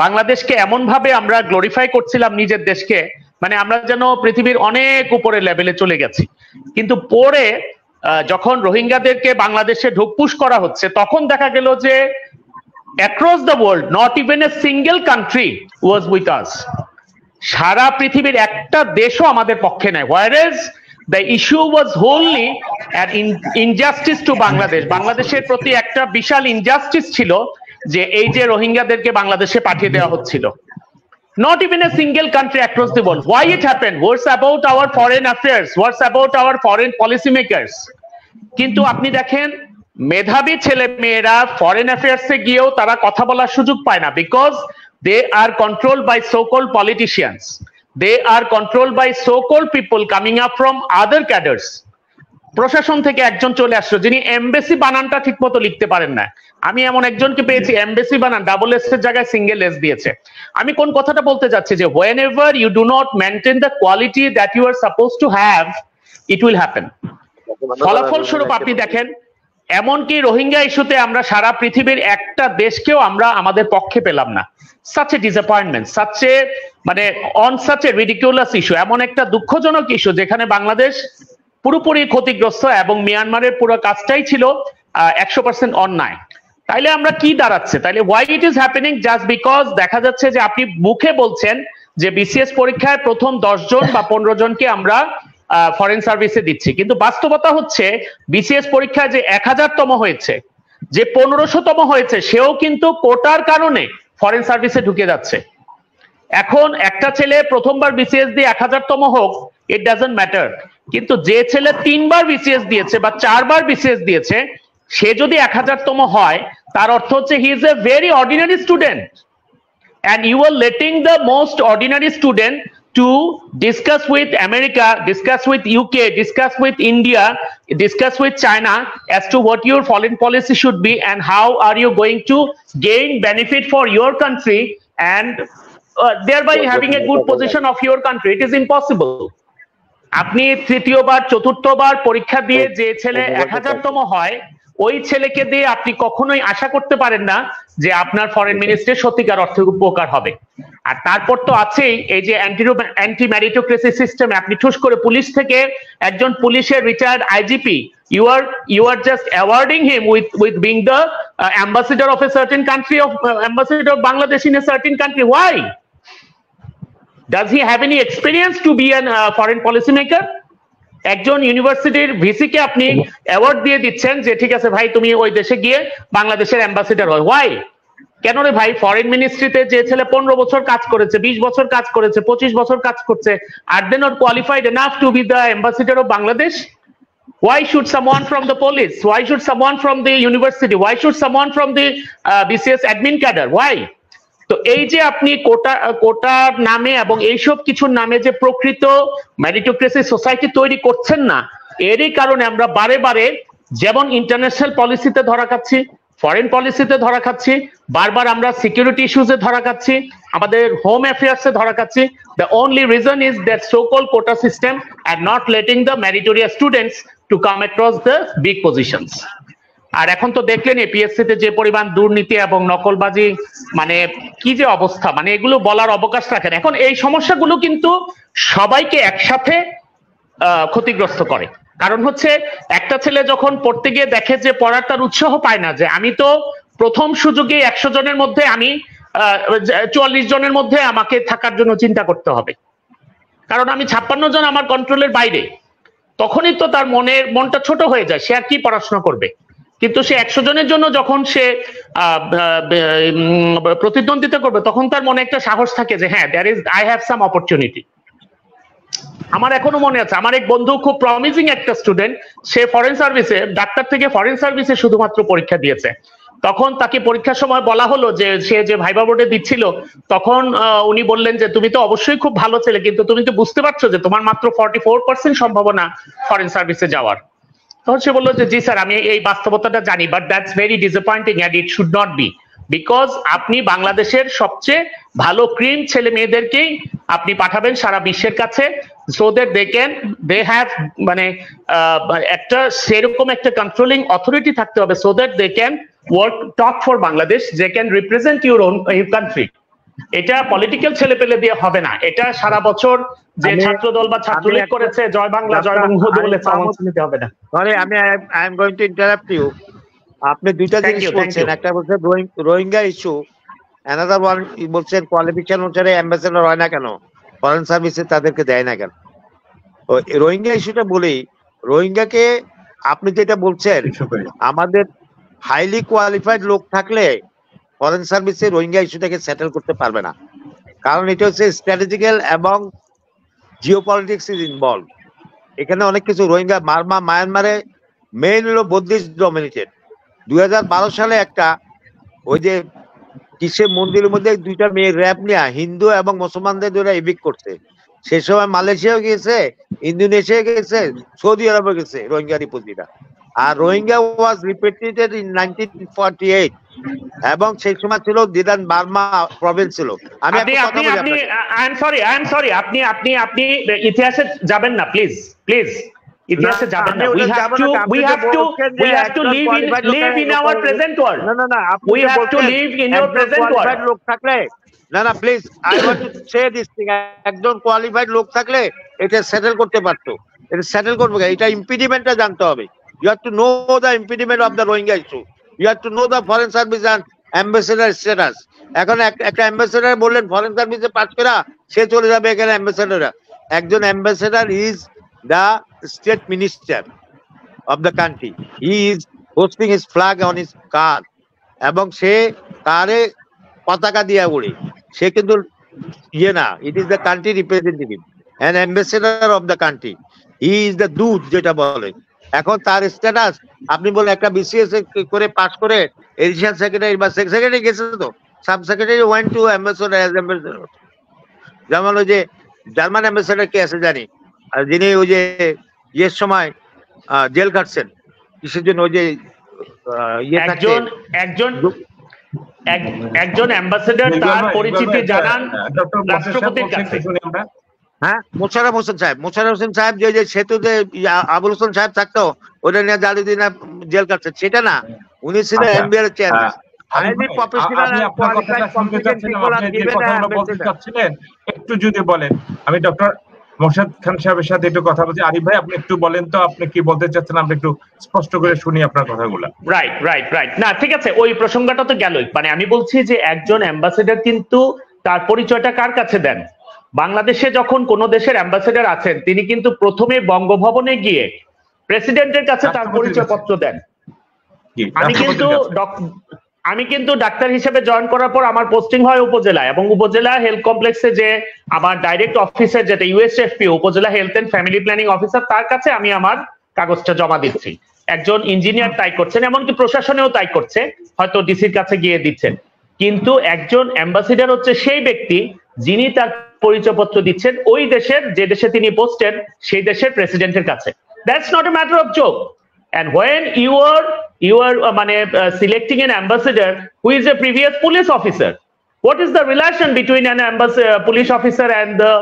বাংলাদেশকে এমন ভাবে আমরা গ্লোরিফাই করছিলাম নিজের দেশকে, মানে আমরা যেন পৃথিবীর অনেক উপরে লেভেলে চলে গেছি। কিন্তু পরে যখন রোহিঙ্গাদেরকে বাংলাদেশে ঢুকপুশ করা হচ্ছে, তখন দেখা গেল যে across the world not even a single country was with us. সারা পৃথিবীর একটা দেশও আমাদের পক্ষে নাই, whereas the issue was wholly an injustice to Bangladesh. বাংলাদেশের প্রতি একটা বিশাল ইনজাস্টিস ছিল যে এই যে রোহিঙ্গাদেরকে বাংলাদেশে পাঠিয়ে দেওয়া হচ্ছিল। Not even a single country across the world. Why it happened? What's about our foreign affairs? What's about our foreign policy makers? কিন্তু আপনি দেখেন মেধাবী ছেলে মেয়েরা ফরেন অ্যাফেয়ার্সে গিয়েও তারা কথা বলার সুযোগ পায় না, because they are controlled by so called politicians, they are controlled by so called people coming up from other cadres. প্রশাসন থেকে একজন চলে আসলো যিনি এমবেসি বানানটা ঠিক মতো লিখতে পারেন না। আমি এমন একজনকে পেয়েছি এমবেসি বানান ডাবল এস এর জায়গায় সিঙ্গেল এস দিয়েছে। আমি কোন কথাটা বলতে যাচ্ছি যে whenever you do not maintain the quality that you are supposed to have, it will happen. ফলাফল স্বরূপ আপনি দেখেন, এমনকি রোহিঙ্গা ইস্যুতে আমরা সারা পৃথিবীর একটা দেশকেও আমরা আমাদের পক্ষে পেলাম না। such a disappointment, such a মানে on such a ridiculous issue, এমন একটা দুঃখজনক ইস্যু যেখানে বাংলাদেশ পুরোপুরি ক্ষতিগ্রস্ত এবং মিয়ানমারের পুরো কাজটাই ছিল 100% অন্যায়। তাইলে আমরা কি দাঁড়াচ্ছে, তাইলে why it is happening just because দেখা যাচ্ছে যে আপনি মুখে বলছেন যে বিসিএস পরীক্ষায় প্রথম 10 জন বা 15 জনকে আমরা ফরেন সার্ভিসে দিচ্ছি, কিন্তু বাস্তবতা হচ্ছে বিসিএস পরীক্ষায় যে 1000তম হয়েছে, যে 1500তম হয়েছে, সেও কিন্তু কোটার কারণে ফরেন সার্ভিসে ঢুকে যাচ্ছে। এখন একটা ছেলে প্রথমবার বিসিএস দিয়ে 1000তম হোক, ইট ডাজন্ট ম্যাটার, কিন্তু যে ছেলে 3 বার বিসিএস দিয়েছে বা 4 বার বিসিএস দিয়েছে, সে যদি 1000তম হয়, তার অর্থ হচ্ছে he is a very ordinary student, and you are letting the most ordinary student to discuss with America, discuss with UK, discuss with India, discuss with China as to what your foreign policy should be and how are you going to gain benefit for your country and thereby having a good position of your country. It is impossible. আপনি তৃতীয়বার চতুর্থবার পরীক্ষা দিয়ে যে ছেলে 1000তম হয়, ওই ছেলেকে দিয়ে আপনি কখনোই আশা করতে পারেন না যে আপনার ফরেন মিনিস্ট্রির সত্যিকার অর্থে উপকার হবে। আর তারপর তো আছেই এই যে অ্যান্টি ম্যারিটোক্রেসি সিস্টেম, আপনি ঠুস করে পুলিশ থেকে একজন পুলিশের retired IGP, you are just awarding him with being the ambassador of a certain country, of ambassador of Bangladesh in a certain country. Why? Does he have any experience to be an foreign policy maker? একজন ইউনিভার্সিটির VC কে আপনি award দিয়ে দিচ্ছেন যে ঠিক আছে ভাই তুমি ওই দেশে গিয়ে বাংলাদেশের অ্যাম্বাসেডর হয়। ওয়াই? কেন রে ভাই? ফরেন মিনিস্ট্রিতে যে ছেলে 15 বছর কাজ করেছে, 20 বছর কাজ করেছে, 25 বছর কাজ করছে, আর they not qualified enough to be the ambassador of Bangladesh? Why should someone from the police? Why should someone from the university? Why should someone from the BCS admin cadre? Why? তো এই যে আপনি কোটার নামে এবং এইসব কিছুর নামে যে প্রকৃত মেরিটোক্রেসি সোসাইটি তৈরি করছেন না, এরই কারণে আমরা বারে বারে যেমন ইন্টারন্যাশনাল পলিসিতে ধরা খাচ্ছি, ফরেন পলিসিতে ধরা খাচ্ছি, বারবার আমরা সিকিউরিটি ইস্যুসে ধরা খাচ্ছি, আমাদের হোম অ্যাফেয়ার্সে ধরা খাচ্ছি। The only reason is that so called quota system and not letting the meritorious students to come across the big positions. আর এখন তো দেখলেন এপিএসসি তে যে পরিমাণ দুর্নীতি এবং নকলবাজি, মানে কি যে অবস্থা, মানে এগুলো বলার অবকাশ রাখেন। এখন এই সমস্যাগুলো কিন্তু সবাইকে একসাথে ক্ষতিগ্রস্ত করে। কারণ হচ্ছে একটা ছেলে যখন পড়তে গিয়ে দেখে যে পড়ার তার উৎসাহ পায় না, যে আমি তো প্রথম সুযোগে 100 জনের মধ্যে আমি 44 জনের মধ্যে আমাকে থাকার জন্য চিন্তা করতে হবে, কারণ আমি 56 জন আমার কন্ট্রোলের বাইরে, তখনই তো তার মনটা ছোট হয়ে যায়, সে আর কি পড়াশোনা করবে। কিন্তু সে 100 জনের জন্য যখন সে প্রতিদ্বন্দ্বিতা করবে, তখন তার মনে একটা সাহস থাকে যে হ্যাঁ, আই হ্যাভ সাম অপরচুনিটি। আমার এখনো মনে আছে, আমার এক বন্ধু খুব প্রমিজিং একটা স্টুডেন্ট, সে ফরেন সার্ভিসে, ডাক্তার থেকে ফরেন সার্ভিসে শুধুমাত্র পরীক্ষা দিয়েছে। তখন তাকে পরীক্ষার সময় বলা হলো যে সে যে ভাইবা বোর্ডে দিচ্ছিল, তখন উনি বললেন যে তুমি তো অবশ্যই খুব ভালো ছেলে, কিন্তু তুমি তো বুঝতে পারছো যে তোমার মাত্র 44% সম্ভাবনা ফরেন সার্ভিসে যাওয়ার। তখন সে বললো যে জি স্যার, আমি এই বাস্তবতাটা জানি, but that's very disappointing and it should not be, because আপনি বাংলাদেশের সবচেয়ে ভালো ক্রিম ছেলে মেয়েদেরকেই আপনি পাঠাবেন সারা বিশ্বের কাছে, সো দ্যাট দে হ্যাভ মানে একটা সেরকম একটা কন্ট্রোলিং অথরিটি থাকতে হবে, so that they can talk for Bangladesh, they can represent your own country. এটা পলিটিক্যাল ছেলে পেলে দিয়ে হবে না। এটা সারা বছর যে ছাত্র দল বা ছাত্রলীগ করেছে জয় বাংলা জয় বঙ্গবন্ধু বলে চামচ নিতে হবে না। মানে I am going to interrupt you. আপনি দুইটা জিনিস বলছেন, একটা বলছেন রোহিঙ্গা ইস্যু, অ্যানাদার ওয়ান বলছেন কোয়ালিফিকেশন অনুসারে অ্যাম্বাসেডর হয় না কেন, ফরেন সার্ভিসে তাদেরকে দেয় না কেন। তো রোহিঙ্গা ইস্যুটা বলেই, রোহিঙ্গাকে আপনি যেটা বলছেন, আমাদের হাইলি কোয়ালিফাইড লোক থাকলে ফরেন সার্ভিসে রোহিঙ্গা ইস্যুটাকে সেটেল করতে পারবে না, কারণ এটা হচ্ছে স্ট্র্যাটেজিক্যাল এবং জিওপলিটিক্স ইজ ইনভলভ। এখানে অনেক কিছু, রোহিঙ্গা মায়ানমারে মেইন হলো বুদ্ধিস্ট ডমিনেটেড। 2012 সালে একটা ওই যে কিসে মন্দিরের মধ্যে 2টা মেয়ে র্যাপ নিয়ে হিন্দু এবং মুসলমানদের ধরে এভিক্ট করছে, সেই সময় মালয়েশিয়াও গেছে, ইন্দোনেশিয়া গেছে, সৌদি আরবে গেছে রোহিঙ্গা রিফিউজিরা। আর রোহিঙ্গা ওয়াজ রিপেট্রিয়েটেড ইন 1948 এবং সেই সময় ছিল দিদান বার্মা প্রভিন্স ছিল। আমি আপনি আই এম সরি আপনি ইতিহাসে যাবেন না, প্লিজ প্লিজ ইতিহাসে যাবেন না। we have to live in our present world. না we have to live in your present world. লোক থাকলে না please, I want to say this thing, একজন কোয়ালিফাইড লোক থাকলে এটা সেটেল করতে পারতো। এটা সেটেল করবে, এটা ইম্পিডিমেন্টটা জানতে হবে। You have to know the impediment of the Rohingya issue. You have to know the foreign service and ambassador status. এখন একটা অ্যাম্বাসেডার বললেন ফরেন সার্ভিসে পাস করা, সে চলে যাবে এখানে অ্যাম্বাসেডার। একজন ambassador is the state minister of the country. He is hosting his flag on his কার, এবং সে কারে পতাকা দিয়ে উড়ে। সে কিন্তু ইয়ে না, ইট is the country representative and ambassador of the country. He is the দূত যেটা বলে। এখন তার স্ট্যাটাস আপনি বলে একটা বিসিএস করে পাস করে এডিশনাল সেক্রেটারি বা সেক্রেটারি গেছে, তো sub secretary went to ambassador as ambassador. যেমন ওই যে জার্মান অ্যাম্বাসেডর কে আছে জানি, আর যিনি ওই যে ইয়ের সময় জেল কাটছেন কিসের জন্য, ওই যে একজন অ্যাম্বাসেডর তার পরিচিতি জানান রাষ্ট্রপতির কাছে। হ্যাঁ, মোশাররফ হোসেন সাহেব যে সেতুতে আবুল হোসেন সাহেব থাকতো, ওটা নিয়ে জালিদিন জেল কাটছে, সেটা না, উনি ছিলেন এনবিআর এর চেয়ারম্যান। একটু যদি বলেন, আমি ডক্টর মোর্শেদ খান সাহেবের সাথে একটু কথা বলছি। আরিফ ভাই আপনি একটু বলেন তো, আপনি কি বলতে চাচ্ছেন, আমরা একটু স্পষ্ট করে শুনি আপনার কথাগুলো। রাইট না ঠিক আছে, ওই প্রসঙ্গটা তো গেলই। মানে আমি বলছি যে একজন অ্যাম্বাসেডর কিন্তু তার পরিচয়টা কার কাছে দেন? বাংলাদেশে যখন কোন দেশের অ্যাম্বাসেডর আছেন, তিনি কিন্তু প্রথমে বঙ্গভবনে গিয়ে প্রেসিডেন্টের কাছে তার পরিচয় পত্র দেন। আমি কিন্তু ডাক্তার হিসেবে জয়েন করার পর আমার পোস্টিং হয় উপজেলায়, এবং উপজেলা হেলথ কমপ্লেক্সে যে আমার ডাইরেক্ট অফিসার যেটা USFP Upazila health and family planning officer, তার কাছে আমি আমার কাগজটা জমা দিচ্ছি। একজন ইঞ্জিনিয়ার তাই করছেন, এমনকি প্রশাসনেও তাই করছে, হয়তো ডিসির কাছে গিয়ে দিচ্ছেন। কিন্তু একজন অ্যাম্বাসেডর হচ্ছে সেই ব্যক্তি যিনি তার পরিচয়পত্র দিচ্ছেন ওই দেশের, যে দেশে তিনি পোস্টেড, সেই দেশের প্রেসিডেন্টের কাছে। That's not a matter of joke. And when you are selecting an ambassador who is a previous police officer, what is the relation between an police officer and the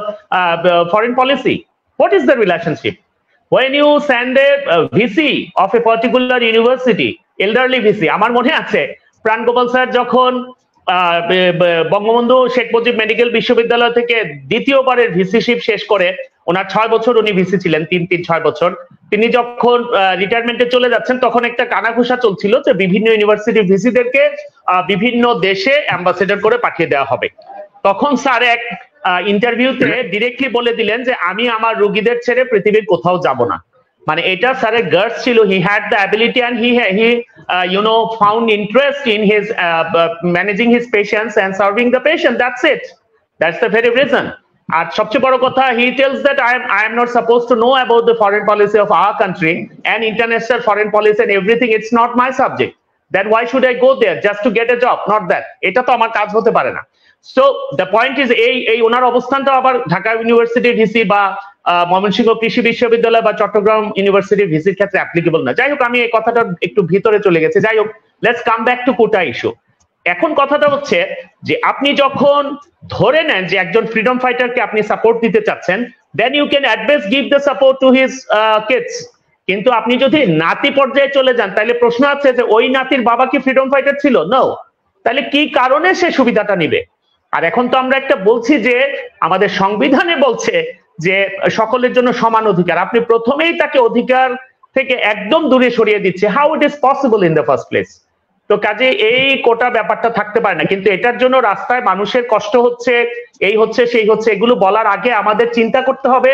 foreign policy? What is the relationship? When you send a VC of a particular university, elderly VC, আমার মনে আছে Prangopal sir যখন Bangabandhu Sheikh Mujib medical বিশ্ববিদ্যালয় থেকে দ্বিতীয়বারের ভিসিশিপ শেষ করে, ওনার 6 বছর উনি ভিসি ছিলেন, 3-6 বছর, তিনি যখন রিটায়ারমেন্টে চলে যাচ্ছেন, তখন একটা কানাঘুষা চলছিল যে বিভিন্ন ইউনিভার্সিটির ভিসিদেরকে বিভিন্ন দেশে অ্যাম্বাসেডর করে পাঠিয়ে দেওয়া হবে। তখন স্যার এক ইন্টারভিউতে ডিরেক্টলি বলে দিলেন যে আমি আমার রোগীদের ছেড়ে পৃথিবীর কোথাও যাব না। মানে এটা স্যারের গার্ডস ছিল, he had the ability and he found interest in his managing his patients and serving the patient. That's the very reason. আর সবচেয়ে বড় কথা, he tells that I am not supposed to know about the foreign policy of our country and international foreign policy and everything. It's not my subject. Then why should I go there just to get a job? Not that. এটা তো আমার কাজ হতে পারে না। So the point is, এই ওনার অবস্থানটা আবার ঢাকা ইউনিভার্সিটির ভিসি বা ময়মনসিংহ কৃষি বিশ্ববিদ্যালয় বা চট্টগ্রাম ইউনিভার্সিটির ভিসির ক্ষেত্রে অ্যাপ্লিকেবল না। যাই হোক, আমি এই কথাটা একটু ভিতরে চলে গেছি। যাই হোক, let's come back to quota issue. এখন কথাটা হচ্ছে যে আপনি যখন ধরে নেন যে একজন ফ্রিডম ফাইটারকে আপনি সাপোর্ট দিতে চাচ্ছেন, then you can at best give the support to his kids. কিন্তু আপনি যদি নাতি পর্যায়ে চলে যান, তাহলে প্রশ্ন আছে যে ওই নাতির বাবা কি ফ্রিডম ফাইটার ছিল? নো। তাহলে কি কারণে সে সুবিধাটা নিবে? আর এখন তো আমরা একটা বলছি যে আমাদের সংবিধানে বলছে যে সকলের জন্য সমান অধিকার, আপনি প্রথমেই তাকে অধিকার থেকে একদম দূরে সরিয়ে দিচ্ছে। How it is possible in the first place? তো কাজে এই কোটা ব্যাপারটা থাকতে পারে না। কিন্তু এটার জন্য রাস্তায় মানুষের কষ্ট হচ্ছে, এই হচ্ছে সেই হচ্ছে, এগুলো বলার আগে আমাদের চিন্তা করতে হবে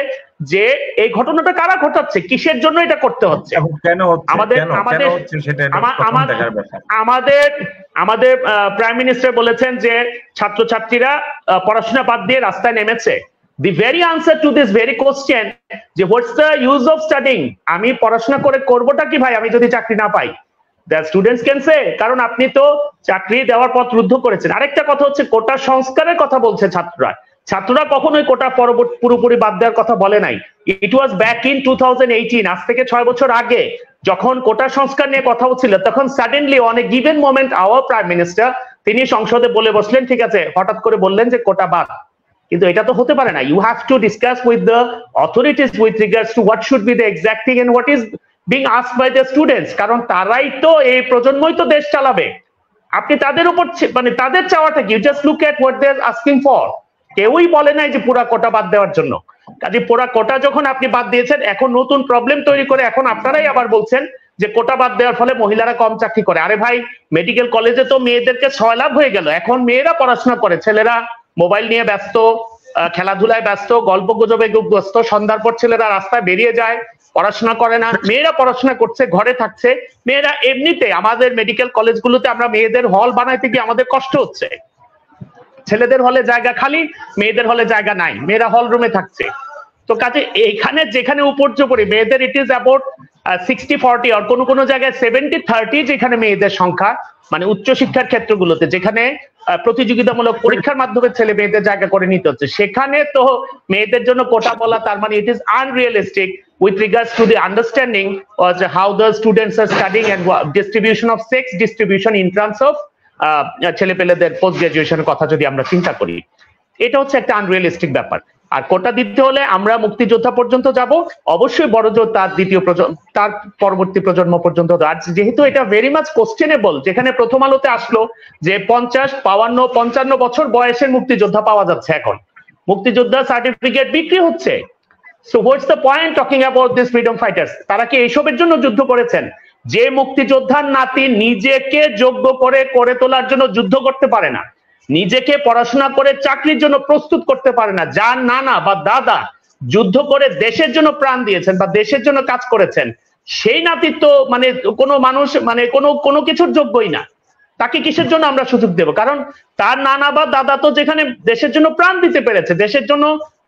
যে এই ঘটনাটা কারা ঘটাচ্ছে, কিসের জন্য এটা করতে হচ্ছে, আমাদের প্রাইম মিনিস্টার বলেছেন যে ছাত্রছাত্রীরা পড়াশোনা বাদ দিয়ে রাস্তায় নেমেছে। The very answer to this very question, যে what's the use of studying? আমি পড়াশোনা করে করবোটা কি ভাই আমি যদি চাকরি না পাই? The students can say, কারণ আপনি তো চাকরি দেওয়ার পথ রুদ্ধ করেছেন। আরেকটা কথা হচ্ছে কোটা সংস্কারের কথা বলছে ছাত্ররা। ছাত্ররা কখনোই কোটা পুরোপুরি বাদ দেওয়ার কথা বলে নাই। ইট ওয়াজ ব্যাক ইন 2018, আজ থেকে 6 বছর আগে যখন কোটা সংস্কার নিয়ে কথা হচ্ছিল, তখন suddenly on a given moment hour prime minister তিনি সংসদে বলে বসলেন, ঠিক আছে, হঠাৎ করে বললেন যে কোটা বাদ। কিন্তু এটা তো হতে পারে না। You have to discuss with the authorities with regards to what should be the exact thing and what is being asked by the students, কারণ তারাই তো এই প্রজন্মই তো দেশ চালাবে। আপনি তাদের উপর মানে তাদের চাওয়াটা কি? You just look at what they are asking for. কেউই বলে নাই যে পুরা কোটা বাদ দেওয়ার জন্য। কাজে পুরা কোটা যখন আপনি বাদ দিয়েছেন, এখন নতুন প্রবলেম তৈরি করে এখন আপনারাই আবার বলছেন যে কোটা বাদ দেওয়ার ফলে মহিলারা কম চাকরি করে। আরে ভাই, মেডিকেল কলেজে তো মেয়েদেরকে 6 লাখ হয়ে গেল, এখন মেয়েরা পড়াশোনা করে, ছেলেরা মোবাইল নিয়ে ব্যস্ত, খেলাধুলায় ব্যস্ত, গল্প গুজবে ব্যস্ত, সন্ধ্যার পর ছেলেরা রাস্তায় বেরিয়ে যায়, পড়াশোনা করে না। মেয়েরা পড়াশোনা করছে, ঘরে থাকছে। মেয়েরা এমনিতে আমাদের মেডিকেল কলেজগুলোতে আমরা মেয়েদের হল বানাইতে গিয়ে আমাদের কষ্ট হচ্ছে। ছেলেদের হলে জায়গা খালি, মেয়েদের হলে জায়গা নাই, মেয়েরা হল রুমে থাকছে। তো কাজে এইখানে যেখানে উপর্যুপরি মেয়েদের ইট ইজ অ্যাবাউট 60-40 আর কোন জায়গায় 70-30 যেখানে মেয়েদের সংখ্যা, মানে উচ্চশিক্ষার ক্ষেত্রগুলোতে যেখানে প্রতিযোগিতামূলক পরীক্ষার মাধ্যমে ছেলে মেয়েদের জায়গা করে নিতে হচ্ছে, সেখানে তো মেয়েদের জন্য কোটা বলা তার মানে it is unrealistic with regards to the understanding of how the students are studying and distribution of sex distribution in terms of ছেলে পেলেদের পোস্ট গ্রাজুয়েশনের কথা যদি আমরা চিন্তা করি, এটা হচ্ছে একটা আনরিয়ালিস্টিক ব্যাপার। আর কোটা দিতে হলে আমরা মুক্তিযোদ্ধা পর্যন্ত যাব, অবশ্যই বড় জোর তার তার পরবর্তী প্রজন্ম পর্যন্ত। আর যেহেতু এটা ভেরি মাচ কোশ্চেনেবল, যেখানে প্রথম আলোতে আসলো যে 50, 52, 55 বছর বয়সের মুক্তিযোদ্ধা পাওয়া যাচ্ছে, এখন মুক্তিযোদ্ধা সার্টিফিকেট বিক্রি হচ্ছে। So what's the point talking about this freedom fighters? তারা কি এইসবের জন্য যুদ্ধ করেছেন? যে মুক্তিযোদ্ধার নাতি নিজেকে যোগ্য করে তোলার জন্য যুদ্ধ করতে পারে না, নিজেকে পড়াশোনা করে চাকরির জন্য প্রস্তুত করতে পারে না, যার নানা বা দাদা যুদ্ধ করে দেশের জন্য প্রাণ দিয়েছেন বা দেশের জন্য কাজ করেছেন, সেই নাতি তো মানে কোনো মানুষ মানে কোনো কিছুর যোগ্যই না। তাকে কিসের জন্য আমরা সুযোগ দেব? কারণ তার নানা বা দাদা তো যেখানে দেশের জন্য প্রাণ দিতে পেরেছে, দেশের জন্য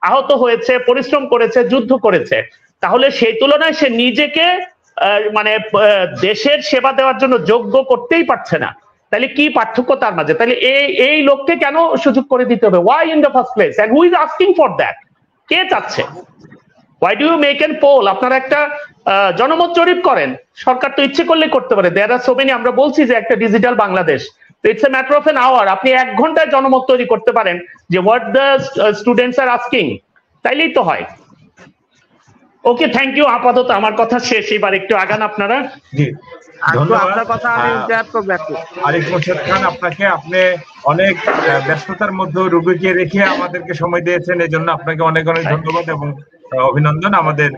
আহত হয়েছে, পরিশ্রম করেছে, যুদ্ধ করেছে, তাহলে সেই তুলনায় সে নিজেকে মানে দেশের সেবা দেওয়ার জন্য যোগ্য করতেই পারছে না। তাহলে কি পার্থক্য তার মাঝে? তাহলে এই লোককে কেন সুযোগ করে দিতে হবে? Why in the first place and who is asking for that? কে চাচ্ছে? Why do you make an poll? আপনারা একটা জনমত জরিপ করেন, সরকার তো ইচ্ছে করলে করতে পারে। দেয়ার আর সো মেনি, আমরা বলছি যে একটা digital Bangladesh, it's a matter of an hour. আপনি 1 ঘন্টায় জনমত তৈরি করতে পারেন যে what the students are asking, তাইলেই তো হয়। Okay, thank you. আপাতত আমার কথা শেষ, এবার একটু আগান আপনারা। জি, ধন্যবাদ। আপনার কথা আমি ইন্টারাপ্ট করব একটু। আরিফ মোর্শেদ খান, আপনাকে আপনি অনেক ব্যস্ততার মধ্যে রোগীকে রেখে আমাদেরকে সময় দিয়েছেন, এই জন্য আপনাকে অনেক অনেক ধন্যবাদ এবং অভিনন্দন। আমাদের